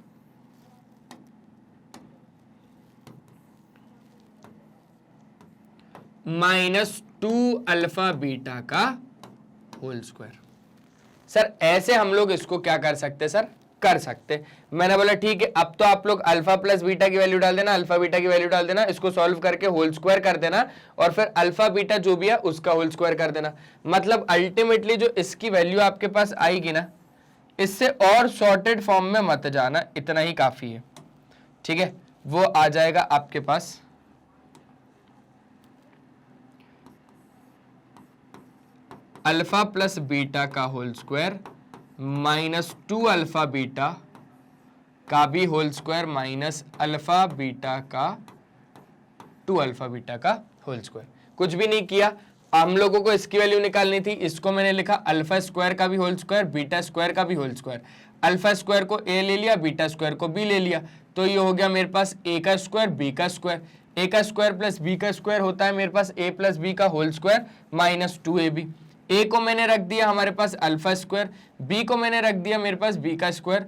minus 2 alpha beta का होल स्क्वायर। सर ऐसे हम लोग इसको क्या कर सकते सर? कर सकते। मैंने बोला ठीक है, अब तो आप लोग अल्फा प्लस बीटा की वैल्यू डाल देना, अल्फा बीटा की वैल्यू डाल देना, इसको सॉल्व करके होल स्क्वायर कर देना और फिर अल्फा बीटा जो भी है उसका होल स्क्वायर कर देना। मतलब अल्टीमेटली जो इसकी वैल्यू आपके पास आएगी ना, इससे और सॉर्टेड फॉर्म में मत जाना, इतना ही काफी है। ठीक है, वो आ जाएगा आपके पास अल्फा प्लस बीटा का whole square minus 2 alpha beta का भी whole square minus alpha beta का 2 अल्फा बीटा का होल स्क्वायर। कुछ भी नहीं किया, हम लोगों को इसकी वैल्यू निकालनी थी, इसको मैंने लिखा अल्फा स्क्वायर का भी होल स्क्वायर बीटा स्क्वायर का भी होल स्क्वायर। अल्फा स्क्वायर को ए ले लिया, बीटा स्क्वायर को बी ले लिया, तो ये हो गया मेरे पास ए का स्क्वायर बी का स्क्वायर। ए का स्क्वायर प्लस बी का स्क्वायर होता है मेरे पास ए प्लस बी का होल स्क्वायर माइनस 2ab। ए को मैंने रख दिया हमारे पास अल्फा स्क्वायर, बी को मैंने रख दिया मेरे पास बी का स्क्वायर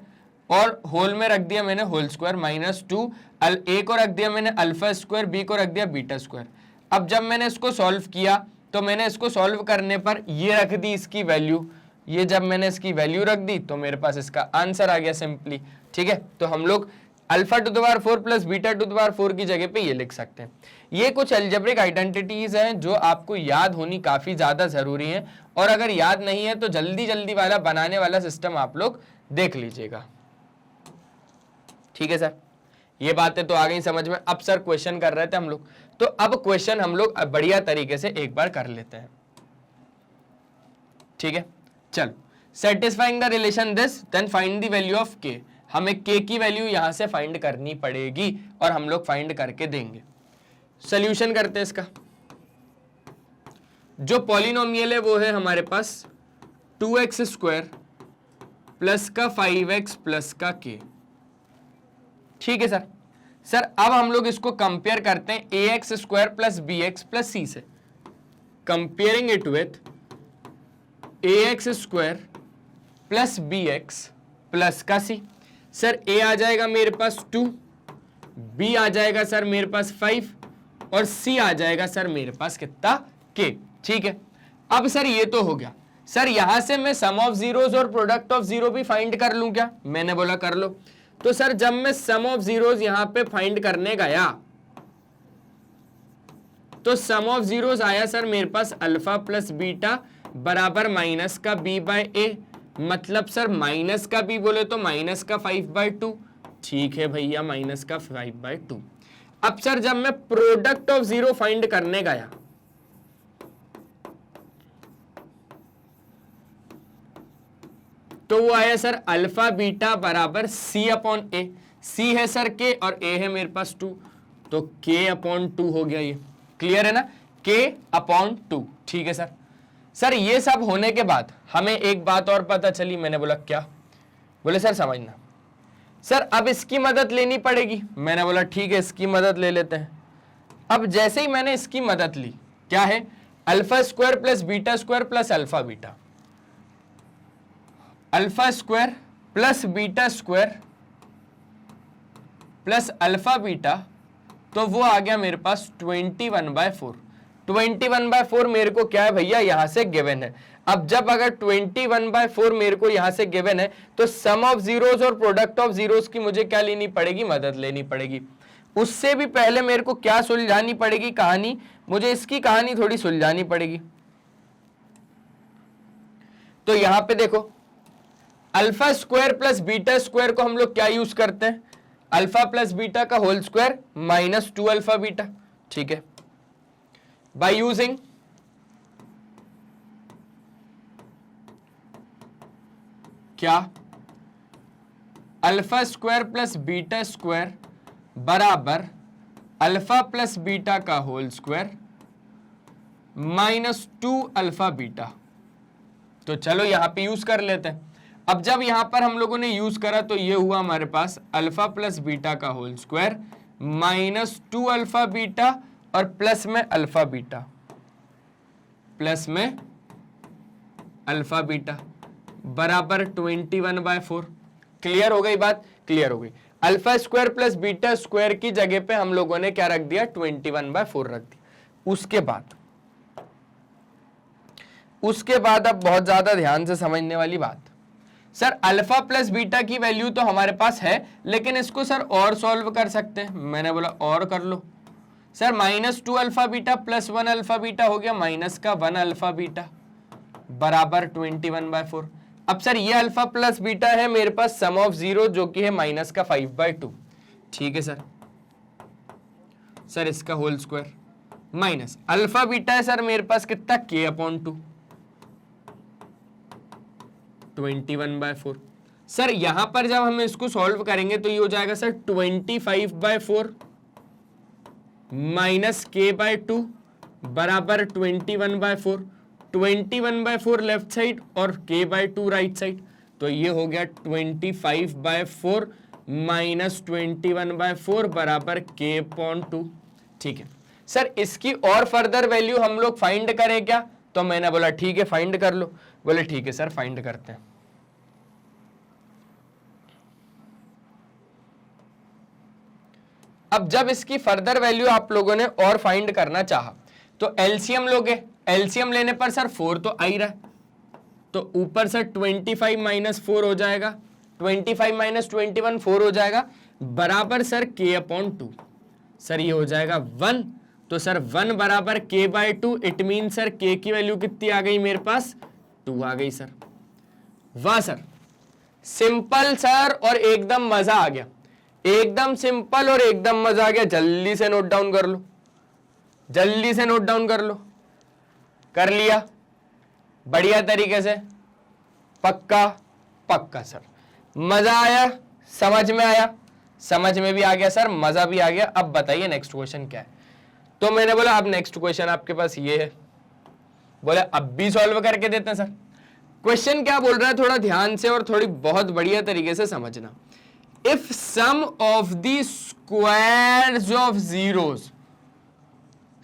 और होल में रख दिया मैंने होल स्क्वायर माइनस 2। ए को रख दिया मैंने अल्फा स्क्वायर, बी को रख दिया बीटा स्क्वायर। अब जब मैंने इसको सॉल्व किया तो मैंने इसको सॉल्व करने पर ये रख दी इसकी वैल्यू, ये जब मैंने इसकी वैल्यू रख दी तो मेरे पास इसका आंसर आ गया सिंपली। ठीक है, तो हम लोग alpha two the power 4 plus beta two the power 4 की जगह पे ये लिख सकते हैं। ये कुछ अलजेब्रिक आइडेंटिटीज हैं जो आपको याद होनी काफी ज्यादा जरूरी है, और अगर याद नहीं है तो जल्दी जल्दी वाला बनाने वाला सिस्टम आप लोग देख लीजिएगा। ठीक है सर, ये बातें तो आ गई समझ में। अब सर क्वेश्चन कर रहे थे हम लोग, तो अब क्वेश्चन हम लोग बढ़िया तरीके से एक बार कर लेते हैं। ठीक है, चलो, satisfying the relation this then find the value of K. हमें के की वैल्यू यहां से फाइंड करनी पड़ेगी और हम लोग फाइंड करके देंगे। सॉल्यूशन करते हैं इसका। जो पॉलिनोमियल है वो है हमारे पास 2x स्क्वायर प्लस का 5x प्लस का k। ठीक है सर। सर अब हम लोग इसको कंपेयर करते हैं ax square plus bx plus c से। Comparing it with ax square plus bx plus का c। सर a आ जाएगा मेरे पास 2, b आ जाएगा सर मेरे पास 5 और c आ जाएगा सर मेरे पास कितना? k। ठीक है, अब सर ये तो हो गया। सर यहां से मैं सम ऑफ जीरोस और प्रोडक्ट ऑफ जीरो भी फाइंड कर लूं क्या? मैंने बोला कर लो। तो सर जब मैं सम ऑफ जीरोस यहां पे फाइंड करने गया तो सम ऑफ जीरोस आया सर मेरे पास अल्फा प्लस बीटा बराबर माइनस का b बाय ए। मतलब सर माइनस का b बोले तो माइनस का 5/2। ठीक है भैया, माइनस का 5/2। अब सर जब मैं प्रोडक्ट ऑफ जीरो फाइंड करने गया तो वो आया सर अल्फा बीटा बराबर c अपॉन ए। c है सर k और a है मेरे पास 2, तो k अपॉन 2 हो गया। ये क्लियर है ना, k अपॉन 2। ठीक है सर। सर ये सब होने के बाद हमें एक बात और पता चली। मैंने बोला क्या? बोले सर समझना, सर अब इसकी मदद लेनी पड़ेगी। मैंने बोला ठीक है, इसकी मदद ले लेते हैं। अब जैसे ही मैंने इसकी मदद ली, क्या है? Alpha square plus beta square plus alpha beta, alpha square plus beta square plus alpha beta, तो वो आ गया मेरे पास 21/4। 21/4 मेरे को क्या है भैया? यहां से गिवन है। अब जब अगर 21/4 मेरे को यहां से गिवन है तो सम ऑफ जीरोस और प्रोडक्ट ऑफ जीरोस की मुझे क्या लेनी पड़ेगी? मदद लेनी पड़ेगी। उससे भी पहले मेरे को क्या सुलझानी पड़ेगी? कहानी। मुझे इसकी कहानी थोड़ी सुलझानी पड़ेगी। तो यहां पे देखो, alpha square plus beta square को हम लोग क्या यूज करते हैं, अल्फा प्लस बीटा का whole square minus 2 alpha beta, ठीक है, बाय यूजिंग क्या, alpha square plus beta square बराबर अल्फा प्लस बीटा का whole square minus 2 alpha beta. तो चलो यहां पे यूज कर लेते हैं। अब जब यहां पर हम लोगों ने यूज करा तो ये हुआ हमारे पास अल्फा प्लस बीटा का whole square minus 2 alpha beta और प्लस में अल्फा बीटा, प्लस में अल्फा बीटा बराबर 21/4। क्लियर हो गई बात, क्लियर हो गई। Alpha square plus beta square की जगह पे हम लोगों ने क्या रख दिया, 21/4 रख दिया। उसके बाद अब बहुत ज्यादा ध्यान से समझने वाली बात, सर अल्फा प्लस बीटा की वैल्यू तो हमारे पास है, लेकिन इसको सर और सॉल्व कर सकते हैं। मैंने बोला और कर लो sir, minus 2 alpha beta plus 1 alpha beta हो गया माइनस का 1 अल्फा बीटा बराबर 21/4। अब सर ये अल्फा प्लस बीटा है मेरे पास सम ऑफ 0 जो कि है माइनस का 5/2, ठीक है सर इसका whole square minus alpha beta है सर मेरे पास कितना k/2 21/4। सर यहां पर जब हम इसको सॉल्व करेंगे तो ये हो जाएगा सर 25/4 माइनस k/2 बराबर 21/4। 21/4 लेफ्ट साइड और k/2 राइट साइड, तो ये हो गया 25/4 माइनस 21/4 बराबर k/2, ठीक है सर। इसकी और फर्दर वैल्यू हम लोग फाइंड करें क्या, तो मैंने बोला ठीक है फाइंड कर लो। बोले ठीक है सर फाइंड करते हैं। अब जब इसकी फर्दर वैल्यू आप लोगों ने और फाइंड करना चाहा तो एलसीएम लोगे, एलसीएम लेने पर सर 4 तो आ ही रहा है, तो ऊपर सर 25 माइनस 4 हो जाएगा, 25 माइनस 21 4 हो जाएगा बराबर सर k/2। सर ये हो जाएगा 1, तो सर 1 बराबर k/2, it mean sir k की वैल्यू कितनी आ गई मेरे पास, 2 आ गई सर। वाह सर, सिंपल सर और एकदम मजा आ गया, एकदम सिंपल और एकदम मजा आ गया। जल्दी से नोट डाउन कर लो, जल्दी से नोट डाउन कर लो। कर लिया बढ़िया तरीके से, पक्का पक्का सर। मजा आया, समझ में आया, समझ में भी आ गया सर, मजा भी आ गया। अब बताइए नेक्स्ट क्वेश्चन क्या है। तो मैंने बोला अब नेक्स्ट क्वेश्चन आपके पास ये है, बोले अब भी सॉल्व करके देते हैं सर। क्वेश्चन क्या बोल रहा है, थोड़ा ध्यान से और थोड़ी बहुत बढ़िया तरीके से समझना। If sum of the squares of zeros,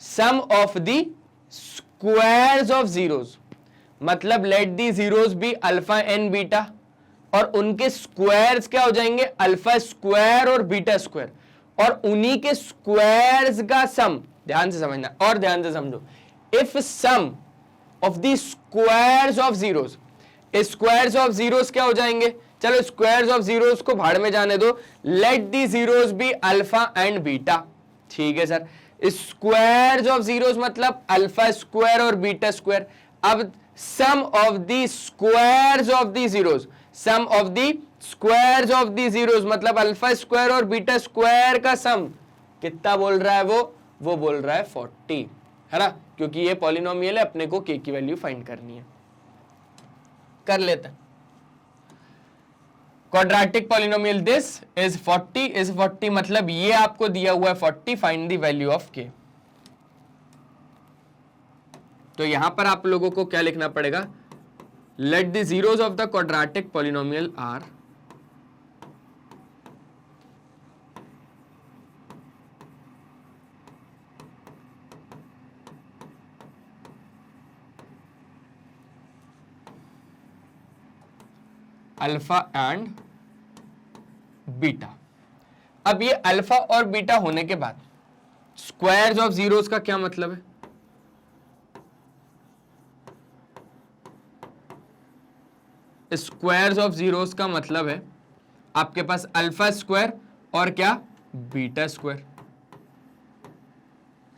sum of the squares of zeros मतलब let the zeros be alpha and beta, और उनके स्क्वायर्स क्या हो जाएंगे, अल्फा स्क्वायर और बीटा स्क्वायर, और उन्हीं के स्क्वायर्स का सम। ध्यान से समझना और ध्यान से समझो। If sum of the squares of zeros, squares of zeros क्या हो जाएंगे, चलो स्क्वायर्स ऑफ जीरोस को भाड़ में जाने दो, let the zeros be alpha and beta, ठीक है सर। स्क्वायर्स ऑफ जीरोस मतलब अल्फा स्क्वायर और बीटा स्क्वायर। अब sum of the squares of the zeros, sum of the squares of the zeros मतलब अल्फा स्क्वायर और beta square का sum कितना बोल रहा है, वो बोल रहा है 40, है ना, क्योंकि ये पॉलिनोमियल है, अपने को k की वैल्यू फाइंड करनी है। कर लेते हैं। क्वाड्रेटिक पॉलिनोमियल दिस इज 40 मतलब ये आपको दिया हुआ है 40, find the value of k। तो यहां पर आप लोगों को क्या लिखना पड़ेगा, let the zeros of the quadratic polynomial are alpha and beta. अब ये अल्फा और बीटा होने के बाद स्क्वायर्स ऑफ जीरोस का क्या मतलब है, स्क्वायर्स ऑफ जीरोस का मतलब है आपके पास अल्फा स्क्वायर और क्या, बीटा स्क्वायर।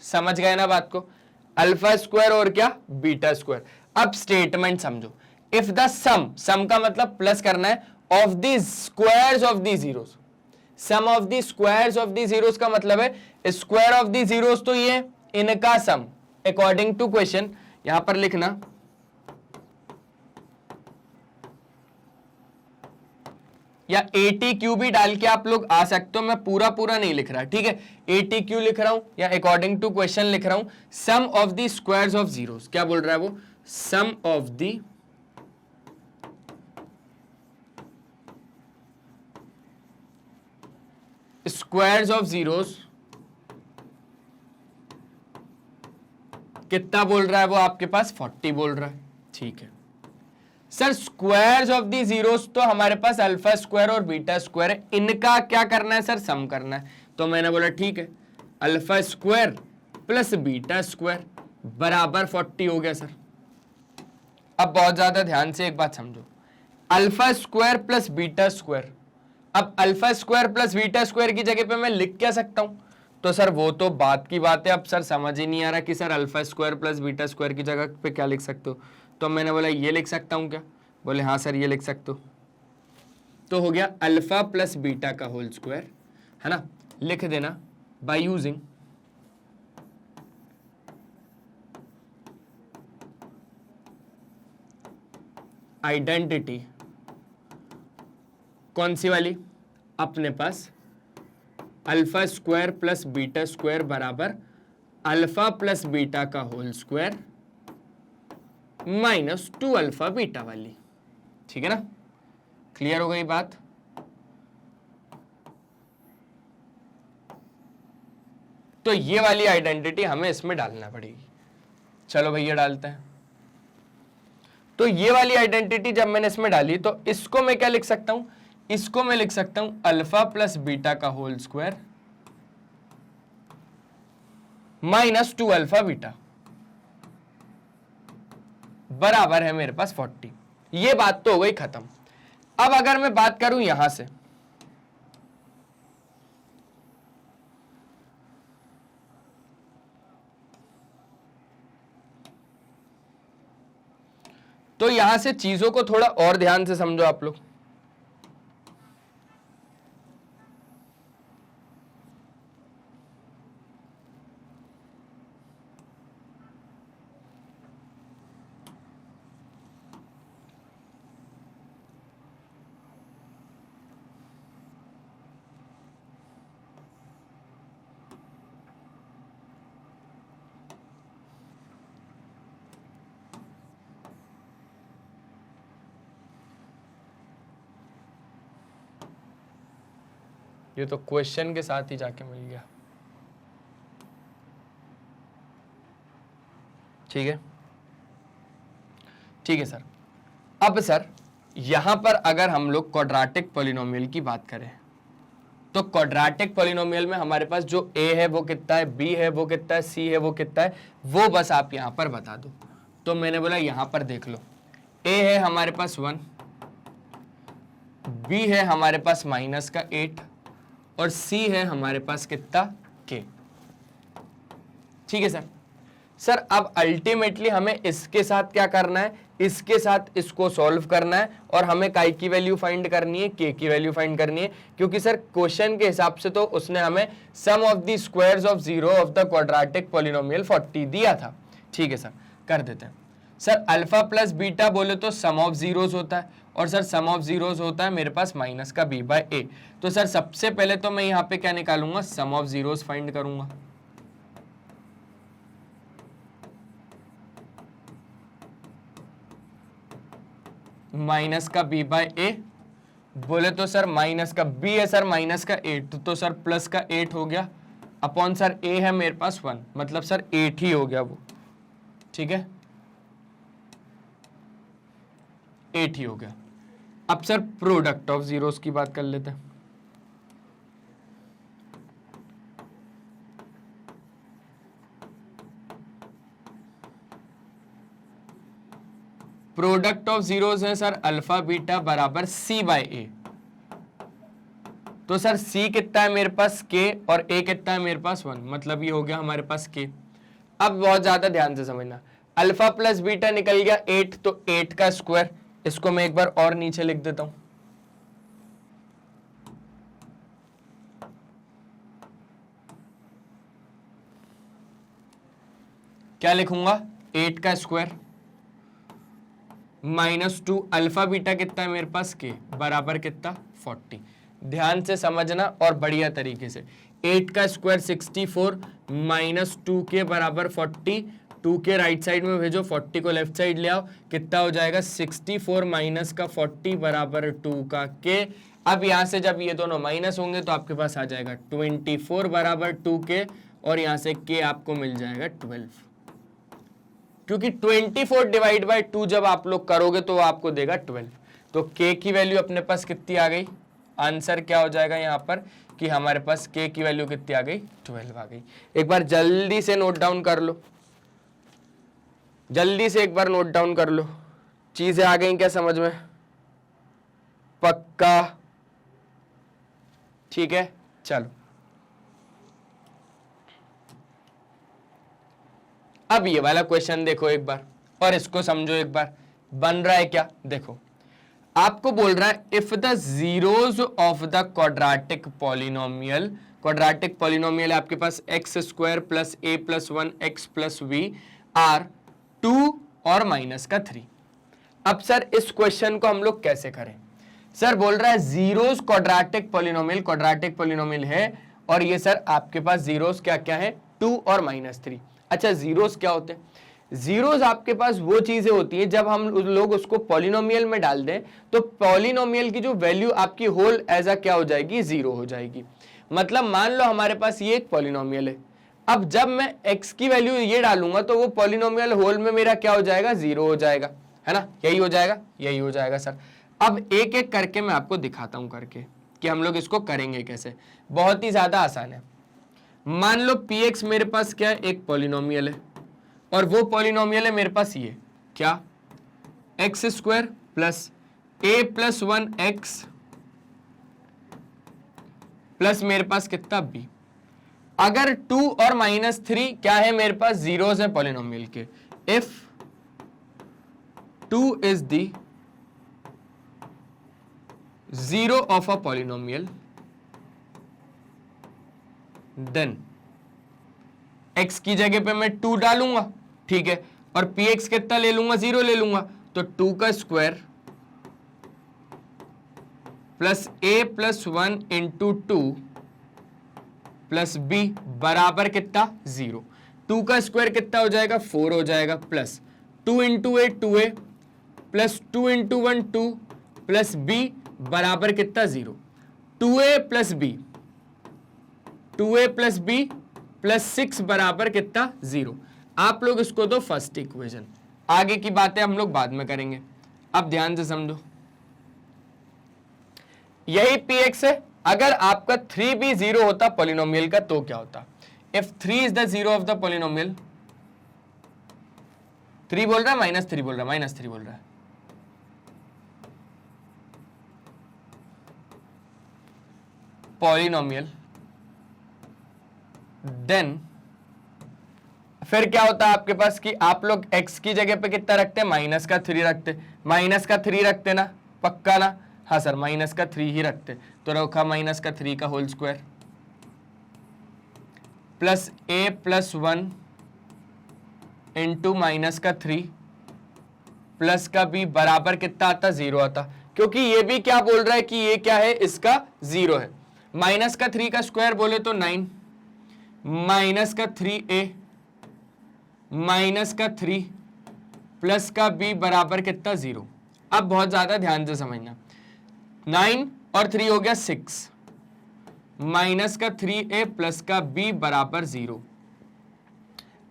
समझ गए ना बात को, अल्फा स्क्वायर और क्या, बीटा स्क्वायर। अब स्टेटमेंट समझो, इफ द सम का मतलब प्लस करना है, of the squares of the zeros, sum of the squares of the zeros का मतलब है स्क्वायर ऑफ द जीरोस, तो ये इनका सम अकॉर्डिंग टू क्वेश्चन, यहां पर लिखना या ATQ भी डाल के आप लोग आ सकते हो, मैं पूरा पूरा नहीं लिख रहा, ठीक है, ATQ लिख रहा हूं या अकॉर्डिंग टू क्वेश्चन लिख रहा हूं, sum of the squares of zeros, क्या बोल रहा है वो, sum of the squares of zeros, कितना बोल रहा है वो आपके पास 40 बोल रहा है, ठीक है sir. Squares of the zeros तो हमारे पास अल्फा स्क्वायर और बीटा स्क्वायर है, इनका क्या करना है सर, सम करना है, तो मैंने बोला ठीक है, alpha square plus beta square बराबर 40 हो गया सर। अब बहुत ज्यादा ध्यान से एक बात समझो, alpha square plus beta square, अब alpha square plus beta square की जगह पे मैं लिख क्या सकता हूं, तो सर वो तो बात की बात है, अब सर समझ ही नहीं आ रहा कि sir alpha square plus beta square की जगह पे क्या लिख सकते हो, तो मैंने बोला ये लिख सकता हूं क्या, बोले हाँ सर ये लिख सकते हो, तो हो गया अल्फा प्लस बीटा का होल स्क्वायर, है ना, लिख देना बाय यूजिंग आइडेंटिटी, कौन सी वाली, अपने पास alpha square plus beta square बराबर अल्फा प्लस बीटा का whole square minus 2 alpha beta वाली, ठीक है ना, क्लियर हो गई बात। तो ये वाली आइडेंटिटी हमें इसमें डालना पड़ेगी, चलो भैया डालते हैं। तो ये वाली आइडेंटिटी जब मैंने इसमें डाली तो इसको मैं क्या लिख सकता हूं, इसको मैं लिख सकता हूं अल्फा प्लस बीटा का whole square minus 2 alpha beta बराबर है मेरे पास 40। ये बात तो हो गई खत्म। अब अगर मैं बात करूं यहां से, तो यहां से चीजों को थोड़ा और ध्यान से समझो आप लोग। ये तो क्वेश्चन के साथ ही जाके मिल गया, ठीक है, ठीक है सर। अब सर यहां पर अगर हम लोग क्वाड्रेटिक पॉलिनोमियल की बात करें तो क्वाड्रेटिक पॉलिनोमियल में हमारे पास जो a है वो कितना है, b है वो कितना है, c है वो कितना है, वो बस आप यहां पर बता दो। तो मैंने बोला यहां पर देख लो, a है हमारे पास 1, b है हमारे पास माइनस का 8 और c है हमारे पास कितना k, ठीक है सर। सर अब अल्टीमेटली हमें इसके साथ क्या करना है, इसके साथ इसको सॉल्व करना है और हमें काई की वैल्यू फाइंड करनी है, के की वैल्यू फाइंड करनी है, क्योंकि सर क्वेश्चन के हिसाब से तो उसने हमें sum of the squares of zero of the quadratic polynomial 40 दिया था, ठीक है सर, कर देते हैं। सर अल्फा प्लस बीटा बोले तो सम ऑफ जीरोस होता है और सर सम ऑफ जीरोस होता है मेरे पास माइनस का b बाय ए। तो सर सबसे पहले तो मैं यहाँ पे क्या निकालूंगा, सम ऑफ जीरोस फाइंड करूंगा, माइनस का b बाय ए, बोले तो सर माइनस का b है सर माइनस का 8, तो सर प्लस का 8 हो गया अपॉन सर a है मेरे पास 1, मतलब सर 8 ही हो गया वो, ठीक है, 8 ही हो गया। अब सर प्रोडक्ट ऑफ जीरोस की बात कर लेते हैं। प्रोडक्ट ऑफ जीरोस है सर अल्फा बीटा बराबर c बाय ए। तो सर c कितना है मेरे पास k और a कितना है मेरे पास 1, मतलब ये हो गया हमारे पास k। अब बहुत ज्यादा ध्यान से समझना, अल्फा प्लस बीटा निकल गया 8, तो 8 का स्क्वायर, इसको मैं एक बार और नीचे लिख देता हूं, क्या लिखूंगा, 8 का स्क्वायर -2 अल्फा बीटा कितना है मेरे पास के बराबर कितना 40। ध्यान से समझना और बढ़िया तरीके से, 8 का स्क्वायर 64 -2 के बराबर 40, 2 के राइट साइड में भेजो, 40 को लेफ्ट साइड ले आओ, कितना हो जाएगा 64 माइनस का 40 बराबर 2 का के। अब यहां से जब ये दोनों माइनस होंगे तो आपके पास आ जाएगा 24 बराबर 2 के, और यहां से के आपको मिल जाएगा 12, क्योंकि 24 डिवाइड बाय 2 जब आप लोग करोगे तो आपको देगा 12। तो k की वैल्यू अपने पास कितनी आ गई, आंसर क्या हो जाएगा यहां पर कि हमारे पास k की वैल्यू कितनी आ गई, 12 आ गई। एक बार जल्दी से नोट डाउन कर लो, जल्दी से एक बार नोट डाउन कर लो, चीजें आ गई क्या समझ में, पक्का, ठीक है। चलो अब ये वाला क्वेश्चन देखो एक बार और इसको समझो एक बार, बन रहा है क्या, देखो आपको बोल रहा है if the zeros of the quadratic polynomial, quadratic polynomial आपके पास X square plus A plus 1 X plus V R 2 और माइनस का 3। अब सर इस क्वेश्चन को हम लोग कैसे करें, सर बोल रहा है zeros quadratic polynomial, quadratic polynomial है और ये सर आपके पास जीरोज क्या क्या है 2 और -3। अच्छा जीरोस क्या होते हैं, जीरोस आपके पास वो चीजें होती हैं जब हम लोग उसको पॉलिनोमियल में डाल दें तो पॉलिनोमियल की जो वैल्यू आपकी होल एज अ क्या हो जाएगी, जीरो हो जाएगी। मतलब मान लो हमारे पास ये एक पॉलिनोमियल है, अब जब मैं x की वैल्यू ये डालूंगा तो वो पॉलिनोमियल होल में मेरा क्या हो जाएगा, जीरो हो जाएगा, है ना, यही हो जाएगा, यही हो जाएगा सर। अब एक एक करके मैं आपको दिखाता हूं करके कि हम लोग इसको करेंगे कैसे, बहुत ही ज्यादा आसान है। मान लो px मेरे पास क्या है, एक पॉलिनोमियल है और वो पॉलिनोमियल है मेरे पास ये क्या, x square plus A plus 1 X plus मेरे पास कितना b। अगर 2 और -3 क्या है मेरे पास, जीरोस है पॉलिनोमियल के, if 2 is the zero of a polynomial then x की जगह पे मैं 2 डालूंगा, ठीक है, और px कितना ले लूंगा, 0 ले लूंगा, तो 2 का square plus a plus 1 into 2 plus b बराबर कितना 0। 2 का स्क्वायर कितना हो जाएगा, 4 हो जाएगा, प्लस 2 इंटू ए 2a plus 2 into 1 2 plus b बराबर कितना 0। 2a plus b, 2a plus b plus 6 बराबर कितना 0। आप लोग इसको दो फर्स्ट इक्वेशन, आगे की बातें हम लोग बाद में करेंगे। अब ध्यान से समझो, यही px है, अगर आपका 3 भी 0 होता पॉलिनोमियल का तो क्या होता, if 3 is the zero of the polynomial, 3 बोल रहा है -3 बोल रहा है, -3 बोल रहा है, पॉलिनोमियल, देन फिर क्या होता है आपके पास कि आप लोग x की जगह पे कितना रखते हैं, -3 रखते, -3 रखते ना, पक्का ना, हाँ सर -3 ही रखते, तो रखा -3 का whole square plus a plus 1 into -3 plus का b बराबर कितना आता, 0 आता, क्योंकि ये भी क्या बोल रहा है कि ये क्या है, इसका 0 है। -3 का स्क्वायर बोले तो 9, -3a -3 प्लस का b बराबर कितना 0। अब बहुत ज्यादा ध्यान से समझना, 9 और 3 हो गया 6, -3a प्लस का b बराबर 0।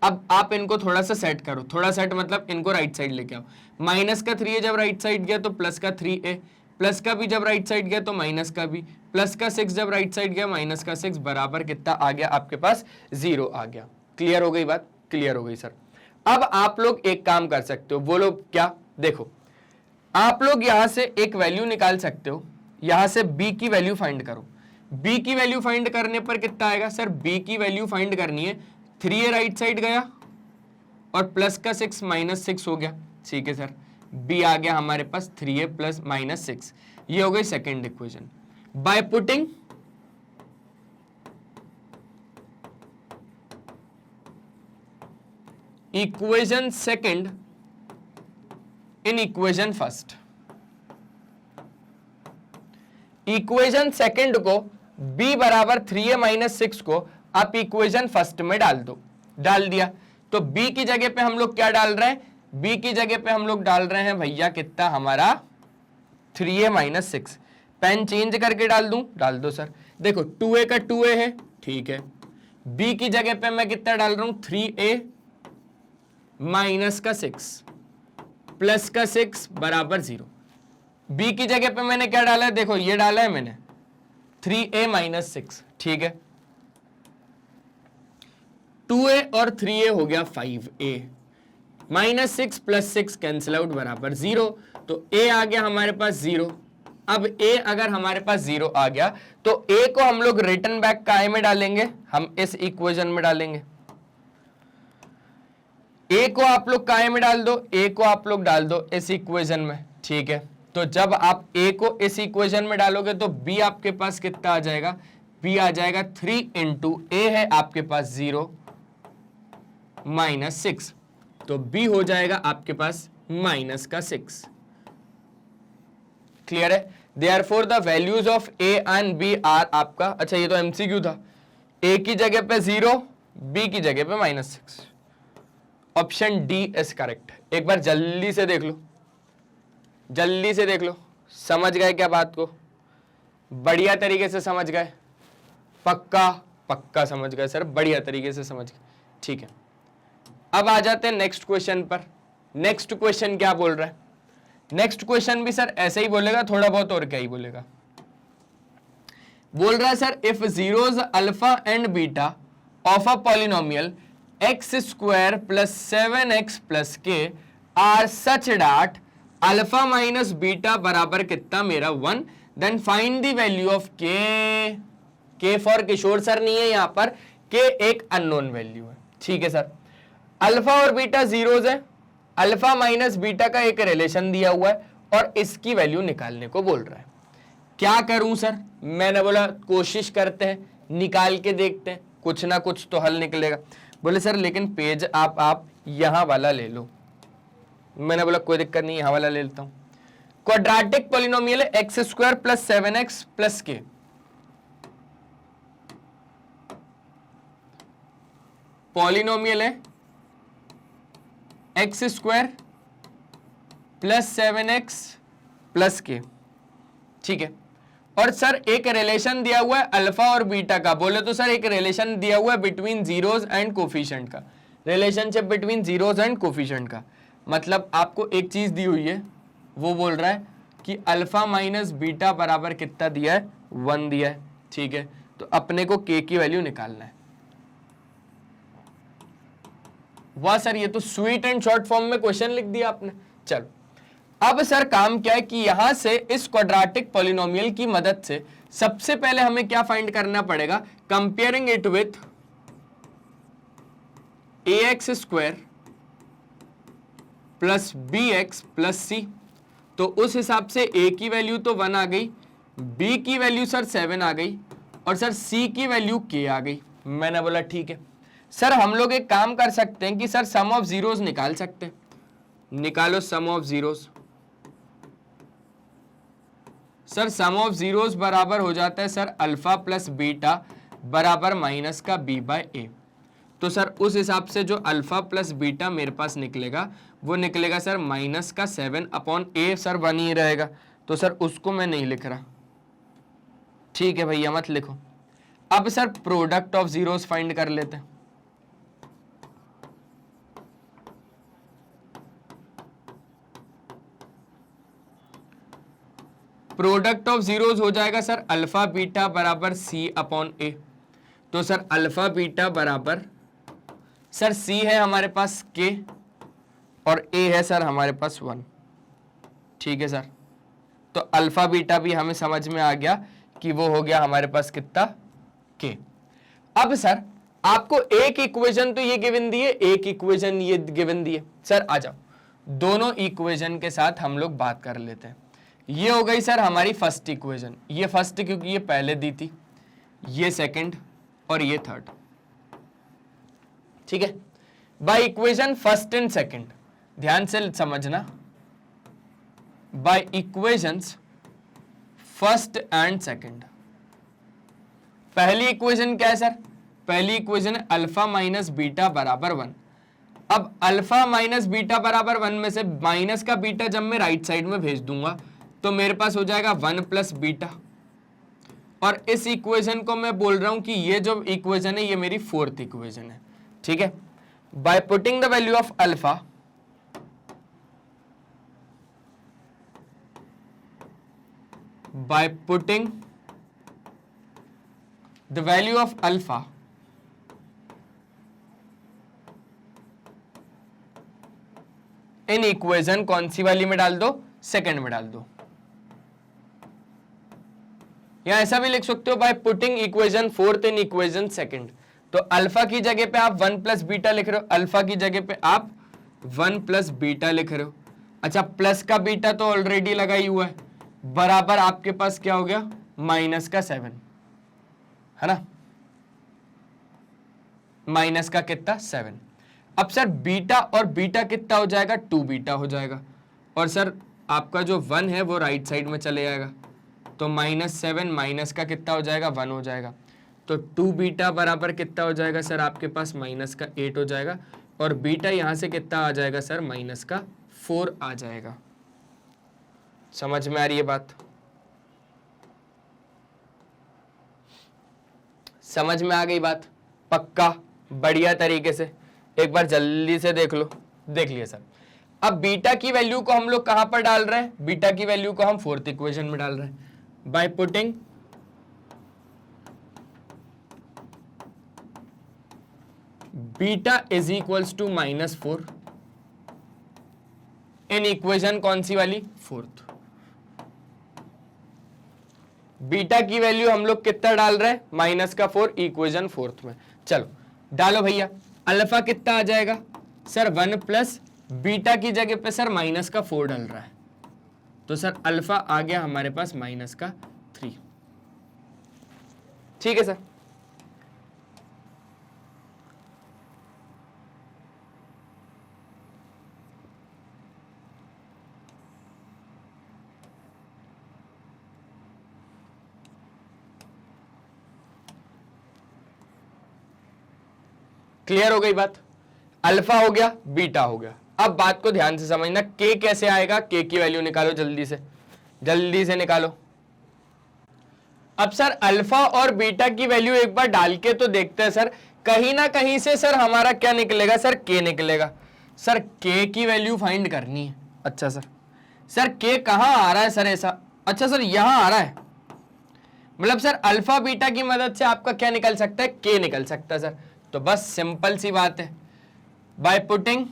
अब आप इनको थोड़ा सा सेट करो, थोड़ा सेट मतलब इनको राइट साइड लेके आओ, -3a जब राइट साइड गया तो प्लस का 3a, प्लस का b जब राइट साइड गया तो माइनस का b, प्लस का 6 जब राइट साइड गया माइनस का 6 बराबर कितना आ गया आपके पास, 0 आ गया। क्लियर हो गई बात, क्लियर हो गई सर। अब आप लोग एक काम कर सकते हो, बोलो क्या, देखो आप लोग यहां से एक वैल्यू निकाल सकते हो, यहां से b की वैल्यू फाइंड करो। b की वैल्यू फाइंड करने पर कितना आएगा सर, b की वैल्यू फाइंड करनी है, 3a राइट साइड गया और प्लस का 6 माइनस 6 हो गया, ठीक है सर। बी आ गया हमारे पास 3a प्लस माइनस 6, ये हो गई second equation. By putting equation second in equation first, equation second को b बराबर 3a माइनस 6 को आप इक्वेशन फर्स्ट में डाल दो, डाल दिया तो b की जगह पे हम लोग क्या डाल रहे हैं, b की जगह पे हम लोग डाल रहे हैं भैया कितना हमारा 3a माइनस 6। पेन चेंज करके डाल दूं, डाल दो सर। देखो 2a का 2a है, ठीक है। b की जगह पे मैं कितना डाल रहा हूं 3a माइनस का 6 प्लस का 6 बराबर 0। b की जगह पे मैंने क्या डाला है, देखो ये डाला है मैंने 3a माइनस 6, ठीक है। 2a और 3a हो गया 5a, minus 6 plus 6 cancel out बराबर 0, तो a आ गया हमारे पास 0। अब a अगर हमारे पास 0 आ गया तो a को हम लोग रिटर्न बैक काय में डालेंगे, हम इस इक्वेशन में डालेंगे। a को आप लोग काय में डाल दो, a को आप लोग डाल दो इस इक्वेशन में, ठीक है। तो जब आप a को इस इक्वेशन में डालोगे तो b आपके पास कितना आ जाएगा, b आ जाएगा 3 इंटू a है आपके पास 0 माइनस 6, तो b हो जाएगा आपके पास माइनस का 6। क्लियर है? Therefore the values of a and b are आपका, अच्छा ये तो एमसीक्यू था, a की जगह पे 0, b की जगह पे minus 6। Option D is correct. एक बार जल्दी से देख लो, जल्दी से देख लो, समझ गए क्या बात को? बढ़िया तरीके से समझ गए? पक्का पक्का समझ गए सर, बढ़िया तरीके से समझ गए, ठीक है। अब आ जाते हैं नेक्स्ट क्वेश्चन पर। नेक्स्ट क्वेश्चन क्या बोल रहा है? नेक्स्ट क्वेश्चन भी सर ऐसे ही बोलेगा, थोड़ा बहुत और क्या ही बोलेगा। बोल रहा है sir if zeros alpha and beta of a polynomial X square plus 7x plus K are such that alpha minus beta बराबर कितना मेरा 1, then find the value of K for किशोर सर नहीं है यहां पर, के एक अननोन वैल्यू है, ठीक है सर। अल्फा और बीटा जीरोज है, अल्फा माइनस बीटा का एक रिलेशन दिया हुआ है और इसकी वैल्यू निकालने को बोल रहा है। क्या करूं सर? मैंने बोला कोशिश करते हैं, निकाल के देखते हैं, कुछ ना कुछ तो हल निकलेगा। बोले सर लेकिन पेज आप यहां वाला ले लो। मैंने बोला कोई दिक्कत नहीं, यहां वाला ले लेता हूं। क्वाड्रेटिक पॉलिनोमियल है x square plus 7x plus के, पॉलिनोमियल है x square plus 7x plus K, ठीक है। और सर एक रिलेशन दिया हुआ है अल्फा और बीटा का, बोले तो सर एक रिलेशन दिया हुआ है बिटवीन जीरोज एंड कोफिशिएंट का, relationship between zeros and coefficient का। मतलब आपको एक चीज दी हुई है, वो बोल रहा है कि अल्फा माइनस बीटा बराबर कितना दिया है, 1 दिया है, ठीक है। तो अपने को के की वैल्यू निकालना है। वाह सर ये तो स्वीट एंड शॉर्ट फॉर्म में क्वेश्चन लिख दिया आपने। चलो अब सर काम क्या है कि यहां से इस क्वाड्रेटिक पॉलिनोमियल की मदद से सबसे पहले हमें क्या फाइंड करना पड़ेगा, comparing it with ax square plus bx plus c। तो उस हिसाब से a की वैल्यू तो 1 आ गई, b की वैल्यू सर 7 आ गई और सर c की वैल्यू k आ गई। मैंने बोला ठीक है सर, हम लोग एक काम कर सकते हैं कि सर सम ऑफ जीरोस निकाल सकते हैं। निकालो sum of zeros. Sir sum of zeros बराबर हो जाता है सर अल्फा प्लस बीटा बराबर माइनस का b बाय ए। तो सर उस हिसाब से जो अल्फा प्लस बीटा मेरे पास निकलेगा वो निकलेगा सर माइनस का 7 अपॉन ए, सर 1 ही रहेगा। तो सर उसको मैं नहीं लिख रहा, ठीक है भैया मत लिखो। अब sir product of zeros find कर लेते हैं। प्रोडक्ट ऑफ जीरोस हो जाएगा सर अल्फा बीटा बराबर सी अपॉन ए। तो सर अल्फा बीटा बराबर सर सी है हमारे पास के और ए है सर हमारे पास 1, ठीक है सर। तो अल्फा बीटा भी हमें समझ में आ गया कि वो हो गया हमारे पास कितना के। अब सर आपको एक इक्वेशन तो ये गिवन दी है, एक इक्वेशन ये गिवन दी है। सर आ जाओ, दोनों इक्वेशन के साथ हम लोग बात कर लेते हैं। ये हो गई सर हमारी फर्स्ट इक्वेशन, ये फर्स्ट क्योंकि ये पहले दी थी, ये सेकंड और ये थर्ड, ठीक है। By equation first and second, ध्यान से समझना, by equations first and second. पहली इक्वेशन क्या है सर? पहली इक्वेशन है अल्फा माइनस बीटा बराबर 1। अब अल्फा माइनस बीटा बराबर 1 में से माइनस का बीटा जब मैं राइट साइड में भेज दूंगा तो मेरे पास हो जाएगा 1 प्लस बीटा, और इस इक्वेशन को मैं बोल रहा हूं कि ये जो इक्वेशन है ये मेरी फोर्थ इक्वेशन है, ठीक है। By putting the value of alpha, by putting the value of alpha in equation कौन सी वाली में डाल दो? सेकंड में डाल दो, या ऐसा भी लिख सकते हो by putting equation fourth in equation second. तो अल्फा की जगह पे आप 1 प्लस बीटा लिख रहे हो, अल्फा की जगह पे आप 1 प्लस बीटा लिख रहे हो। अच्छा, प्लस का बीटा तो ऑलरेडी लगा ही हुआ है, बराबर आपके पास क्या हो गया? माइनस का 7, है ना, माइनस का कितना? 7। अब सर बीटा और बीटा कितना हो जाएगा? 2 बीटा हो जाएगा, और सर आपका जो 1 है वो राइट साइड में चले जाएगा, तो -7 माइनस का कितना हो जाएगा? 1 हो जाएगा। तो 2 बीटा बराबर कितना हो जाएगा सर आपके पास? माइनस का 8 हो जाएगा, और बीटा यहां से कितना आ जाएगा सर? माइनस का 4 आ जाएगा। समझ में आ रही है बात? समझ में आ गई बात? पक्का? बढ़िया तरीके से एक बार जल्दी से देख लो। देख लिया सर। अब बीटा की वैल्यू को हम लोग कहां पर डाल रहे हैं? बीटा की वैल्यू को हम फोर्थ इक्वेशन में डाल रहे हैं। By putting beta is equals to -4 in equation कौन सी वाली? फोर्थ। बीटा की वैल्यू हम लोग कितना डाल रहे हैं? -4 इक्वेशन फोर्थ में। चलो डालो भैया, अल्फा कितना आ जाएगा सर? 1 प्लस बीटा की जगह पे सर -4 डल रहा है, तो सर अल्फा आ गया हमारे पास -3। ठीक है सर। क्लियर हो गई बात? अल्फा हो गया, बीटा हो गया। अब बात को ध्यान से समझना, के कैसे आएगा? के की वैल्यू निकालो जल्दी से निकालो। अब सर अल्फा और बीटा की वैल्यू एक बार डाल के तो देखते हैं सर, कहीं ना कहीं से सर हमारा क्या निकलेगा सर? के निकलेगा। सर के की वैल्यू फाइंड करनी है। अच्छा सर के कहां आ रहा है सर ऐसा? अच्छा सर यहां आ रहा है, मतलब सर अल्फा बीटा की मदद से आपका क्या निकल सकता है? के निकल सकता है सर। तो बस सिंपल सी बात है, by putting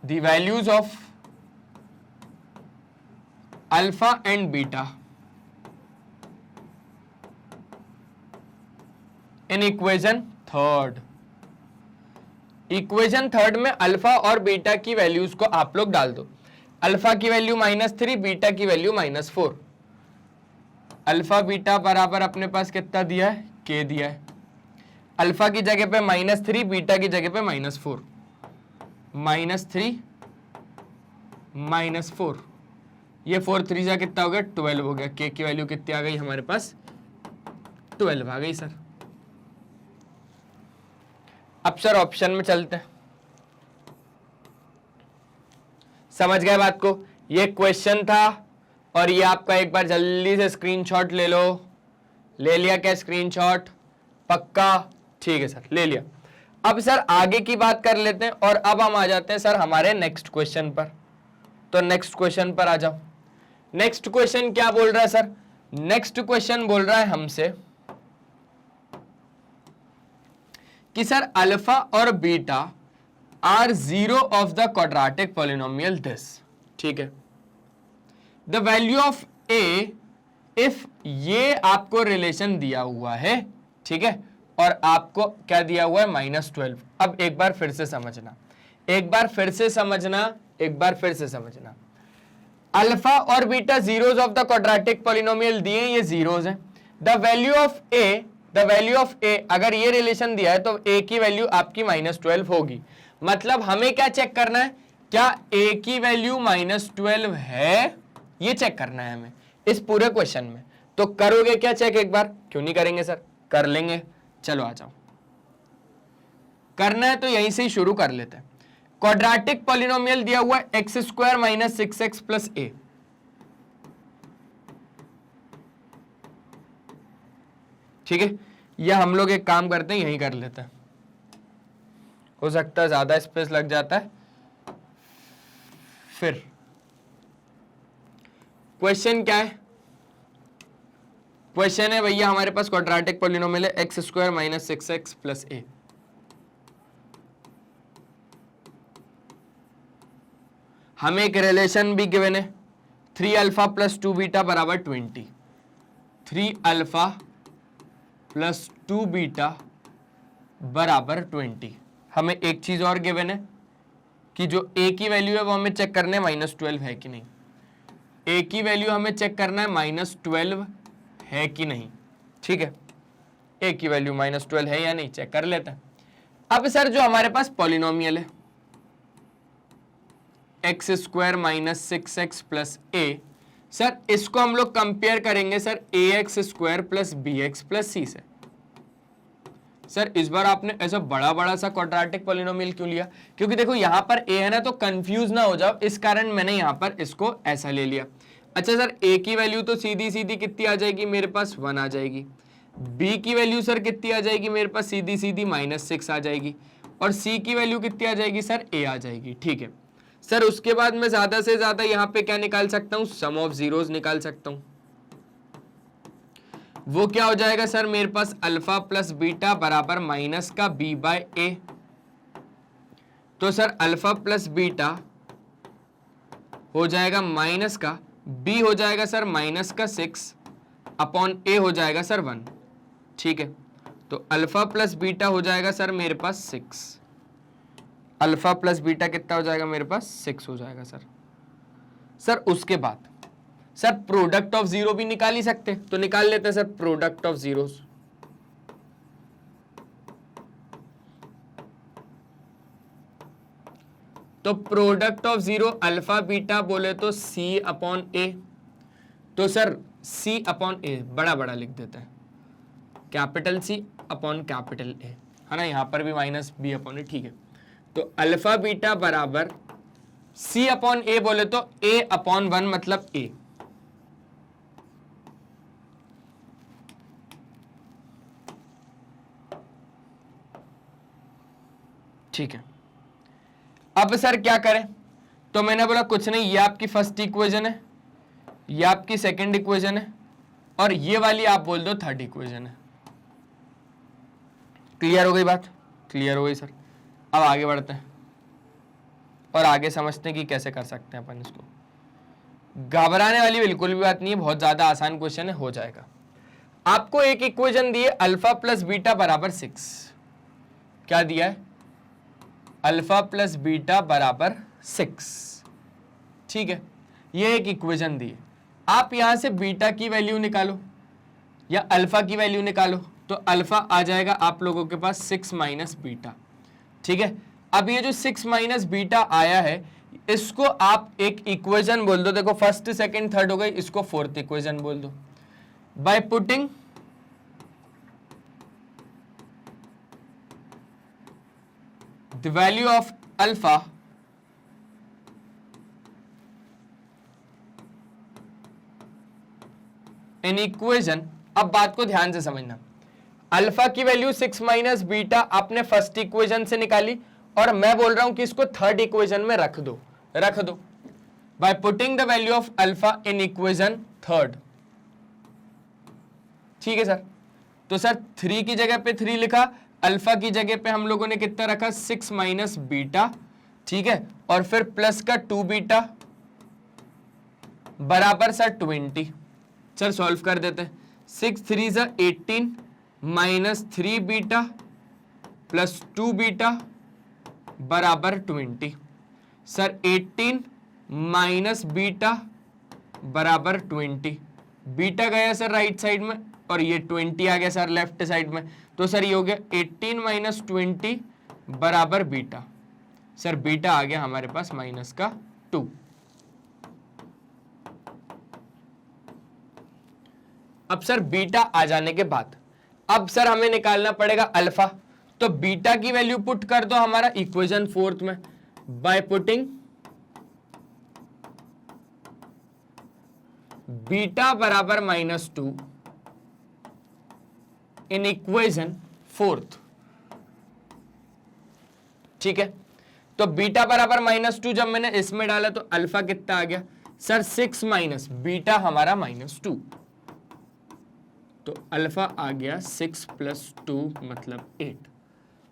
the values of alpha and beta in equation third. Equation third में अल्फा और बीटा की वैल्यूज को आप लोग डाल दो। अल्फा की वैल्यू -3, बीटा की वैल्यू -4। अल्फा बीटा बराबर अपने पास कितना दिया है? के दिया है। अल्फा की जगह पे -3, बीटा की जगह पे -4। -3 -4, ये 4 3 जा कितना हो गया? 12 हो गया। के की वैल्यू कितनी आ गई हमारे पास? 12 आ गई सर। अब सर ऑप्शन में चलते हैं। समझ गए बात को? ये क्वेश्चन था, और ये आपका एक बार जल्दी से स्क्रीनशॉट ले लो। ले लिया क्या स्क्रीनशॉट? पक्का? ठीक है सर, ले लिया। अब सर आगे की बात कर लेते हैं, और अब हम आ जाते हैं सर हमारे नेक्स्ट क्वेश्चन पर। तो नेक्स्ट क्वेश्चन पर आ जाओ। नेक्स्ट क्वेश्चन क्या बोल रहा है सर? नेक्स्ट क्वेश्चन बोल रहा है हमसे कि सर अल्फा और beta are 0 of the quadratic polynomial this. ठीक है, the value of A if ये आपको रिलेशन दिया हुआ है, ठीक है, और आपको क्या दिया हुआ है, -12। अब एक बार फिर से समझना, एक बार फिर से समझना, अल्फा और beta zeros of the quadratic polynomial दिए, ये जीरोस हैं। द वैल्यू ऑफ ए अगर ये रिलेशन दिया है तो ए की वैल्यू आपकी -12 होगी। मतलब हमें क्या चेक करना है, क्या ए की वैल्यू -12 है, ये चेक करना है हमें इस पूरे क्वेश्चन में। तो करोगे क्या चेक एक बार, क्यों नहीं करेंगे सर, कर लेंगे। चलो आ जाओ, करना है तो यहीं से ही शुरू कर लेते हैं। क्वाड्रेटिक पॉलिनोमियल दिया हुआ है x² - 6x + a, ठीक है। यह हम लोग एक काम करते हैं, यहीं कर लेते हैं, हो सकता है ज्यादा स्पेस लग जाता है। फिर क्वेश्चन क्या है, क्वेश्चन है भैया हमारे पास क्वाड्रेटिक पॉलिनोमियल है x² - 6x + a। हमें एक रिलेशन भी गिवन है 3α + 2β = 20, 3α + 2β = 20। हमें एक चीज और गिवन है कि जो a की वैल्यू है वो हमें चेक करना है -12 है कि नहीं, a की वैल्यू हमें चेक करना है -12 है कि नहीं, ठीक है। a की वैल्यू -12 है या नहीं चेक कर लेते हैं। अब सर जो हमारे पास पॉलिनोमियल है x² - 6x + a, सर इसको हम लोग कंपेयर करेंगे सर ax² + bx + c से। सर इस बार आपने ऐसा बड़ा बड़ा सा क्वाड्रेटिक पॉलिनोमियल क्यों लिया, क्योंकि देखो यहां पर a है ना, तो कंफ्यूज ना हो जाओ, इस कारण मैंने यहां पर इसको ऐसा ले लिया। अच्छा सर a की वैल्यू तो सीधी सीधी कितनी आ जाएगी, मेरे पास 1 आ जाएगी। b की वैल्यू सर कितनी आ जाएगी, मेरे पास सीधी सीधी -6 आ जाएगी। और c की वैल्यू कितनी आ जाएगी सर, a आ जाएगी, ठीक है। सर उसके बाद मैं ज्यादा से ज्यादा यहाँ पे क्या निकाल सकता हूँ, सम ऑफ जीरोस निकाल सकता हूँ। वो क्या हो जाएगा सर, मेरे पास अल्फा + बीटा बराबर -b/a। तो सर अल्फा + बीटा हो जाएगा -b हो जाएगा सर -6/a हो जाएगा सर 1, ठीक है। तो अल्फा + बीटा हो जाएगा सर मेरे पास 6, अल्फा + बीटा कितना हो जाएगा, मेरे पास 6 हो जाएगा सर। सर उसके बाद सर प्रोडक्ट ऑफ जीरो भी निकाल ही सकते, तो निकाल लेते हैं सर प्रोडक्ट ऑफ जीरोस। तो product of zero alpha beta बोले तो c/a, तो सर c/a बड़ा बड़ा लिख देते हैं, कैपिटल C/A, है ना, यहां पर भी -b/a, ठीक है। तो अल्फा बीटा बराबर c/a बोले तो a/1 मतलब a, ठीक है। अब सर क्या करें, तो मैंने बोला कुछ नहीं, ये आपकी फर्स्ट इक्वेशन है, ये आपकी सेकंड इक्वेशन है, और ये वाली आप बोल दो थर्ड इक्वेशन है। क्लियर हो गई बात, क्लियर हो गई सर। अब आगे बढ़ते हैं और आगे समझते हैं कि कैसे कर सकते हैं अपन इसको। घबराने वाली बिल्कुल भी बात नहीं है, बहुत ज्यादा आसान क्वेश्चन है, हो जाएगा। आपको एक इक्वेशन दी है अल्फा + बीटा बराबर 6, क्या दिया है, अल्फा + बीटा बराबर 6, ठीक है। ये एक इक्वेशन दी है, आप यहां से बीटा की वैल्यू निकालो या अल्फा की वैल्यू निकालो, तो अल्फा आ जाएगा आप लोगों के पास 6 - बीटा, ठीक है। अब ये जो 6 - बीटा आया है, इसको आप एक इक्वेशन बोल दो, देखो फर्स्ट सेकंड थर्ड हो गई, इसको फोर्थ इक्वेशन बोल दो। By putting the value of alpha in equation, अब बात को ध्यान से समझना, अल्फा की वैल्यू 6 - बीटा आपने फर्स्ट इक्वेशन से निकाली, और मैं बोल रहा हूं कि इसको थर्ड इक्वेशन में रख दो, रख दो। By putting the value of alpha in equation third, ठीक है सर। तो सर 3 की जगह पे 3 लिखा, अल्फा की जगह पे हम लोगों ने कितना रखा, 6 - बीटा, ठीक है, और फिर प्लस का 2 बीटा बराबर सर 20। सर सॉल्व कर देते हैं। 6 3 सा 18 माइनस 3 बीटा प्लस 2 बीटा बराबर 20। सर 18 माइनस बीटा बराबर 20। बीटा गया सर राइट साइड में और ये 20 आ गया सर लेफ्ट साइड में, तो सर ये हो गया 18 माइनस 20 बराबर बीटा। सर बीटा आ गया हमारे पास माइनस का 2। अब सर बीटा आ जाने के बाद अब सर हमें निकालना पड़ेगा अल्फा। तो बीटा की वैल्यू पुट कर दो हमारा इक्वेशन 4 में बाय पुटिंग बीटा बराबर -2 इन इक्वेशन 4। ठीक है, तो बीटा बराबर -2 जब मैंने इसमें डाला तो अल्फा कितना आ गया सर 6 माइनस बीटा हमारा -2, तो अल्फा आ गया 6 प्लस 2 मतलब 8,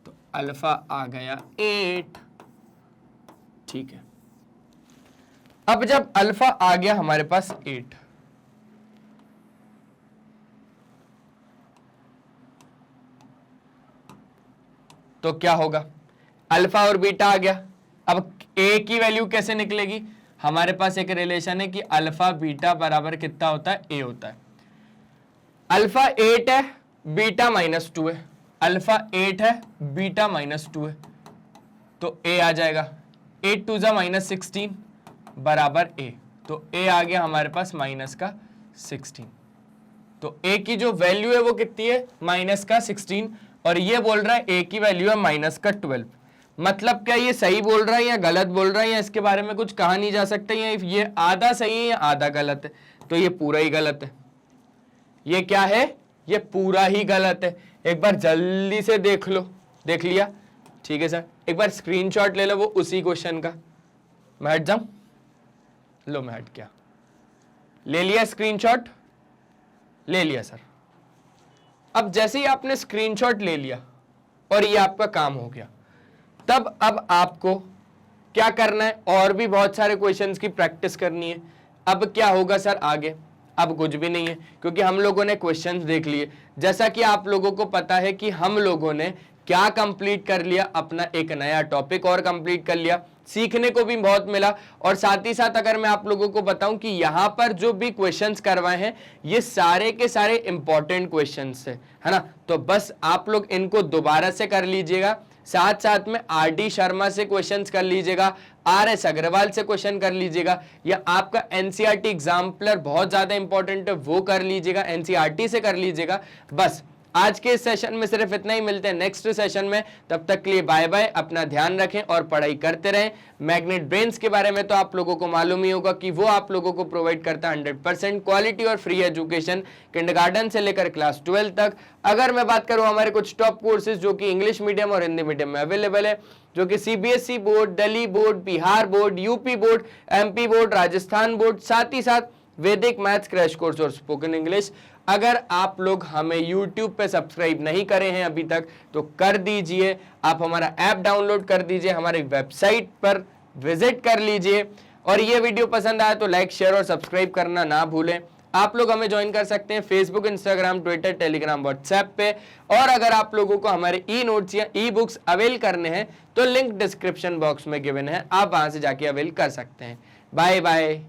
तो अल्फा आ गया 8। ठीक है, अब जब अल्फा आ गया हमारे पास 8, तो क्या होगा, अल्फा और बीटा आ गया। अब ए की वैल्यू कैसे निकलेगी, हमारे पास एक रिलेशन है कि अल्फा बीटा बराबर कितना होता है, ए होता है। अल्फा 8 है, बीटा -2 है, अल्फा 8 है, बीटा -2 है, तो ए आ जाएगा 8 2 -16 बराबर ए, तो ए आ गया हमारे पास माइनस का 16। तो ए की जो वैल्यू है वो कितनी है, माइनस का 16, और ये बोल रहा है ए की वैल्यू है माइनस का 12। मतलब क्या ये सही बोल रहा है या गलत बोल रहा है, या इसके बारे में कुछ कहा नहीं जा सकता, ये आधा सही है या आधा गलत है, तो ये पूरा ही गलत है। ये क्या है, ये पूरा ही गलत है। एक बार जल्दी से देख लो, देख लिया, ठीक है सर, एक बार स्क्रीनशॉट ले लो वो उसी क्वेश्चन का। मैं हट जाऊं, लो मैं हट गया, ले लिया स्क्रीनशॉट, ले लिया सर। अब जैसे ही आपने स्क्रीनशॉट ले लिया और ये आपका काम हो गया, तब अब आपको क्या करना है, और भी बहुत सारे क्वेश्चंस की प्रैक्टिस करनी है। अब क्या होगा सर आगे, अब कुछ भी नहीं है, क्योंकि हम लोगों ने क्वेश्चंस देख लिए। जैसा कि आप लोगों को पता है कि हम लोगों ने क्या कंप्लीट कर लिया, अपना एक नया टॉपिक और कंप्लीट कर लिया, सीखने को भी बहुत मिला। और साथ ही साथ अगर मैं आप लोगों को बताऊं कि यहाँ पर जो भी क्वेश्चंस करवाए हैं ये सारे के सारे इंपॉर्टेंट क्वेश्चंस है ना, तो बस आप लोग इनको दोबारा से कर लीजिएगा। साथ साथ में आर.डी. शर्मा से क्वेश्चंस कर लीजिएगा, आर.एस. अग्रवाल से क्वेश्चन कर लीजिएगा, या आपका एनसीईआरटी एग्जाम्पलर बहुत ज्यादा इंपॉर्टेंट है वो कर लीजिएगा, एनसीईआरटी से कर लीजिएगा। बस आज के इस सेशन में सिर्फ इतना ही, मिलते हैं नेक्स्ट सेशन में, तब तक के लिए बाय बाय, अपना ध्यान रखें और पढ़ाई करते रहें। मैग्नेट ब्रेन्स के बारे में तो आप लोगों को मालूम ही होगा कि वो आप लोगों को प्रोवाइड करता है 100% क्वालिटी और फ्री एजुकेशन, किंडरगार्टन से लेकर क्लास 12 तक। अगर मैं बात करूं हमारे कुछ टॉप कोर्सेज जो कि इंग्लिश मीडियम और हिंदी मीडियम में अवेलेबल है, जो कि CBSE board, Delhi board, Bihar board, UP board, MP board, Rajasthan board, साथ ही साथ वैदिक मैथ्स क्रैश कोर्स और स्पोकन इंग्लिश। अगर आप लोग हमें YouTube पे सब्सक्राइब नहीं करे हैं अभी तक तो कर दीजिए, आप हमारा ऐप डाउनलोड कर दीजिए, हमारे वेबसाइट पर विजिट कर लीजिए, और ये वीडियो पसंद आया तो लाइक शेयर और सब्सक्राइब करना ना भूलें। आप लोग हमें ज्वाइन कर सकते हैं Facebook, Instagram, Twitter, Telegram, WhatsApp पे, और अगर आप लोगों को हमारे ई नोट्स या ई बुक्स अवेल करने हैं तो लिंक डिस्क्रिप्शन बॉक्स में गिवन है, आप वहां से जाके अवेल कर सकते हैं। Bye bye.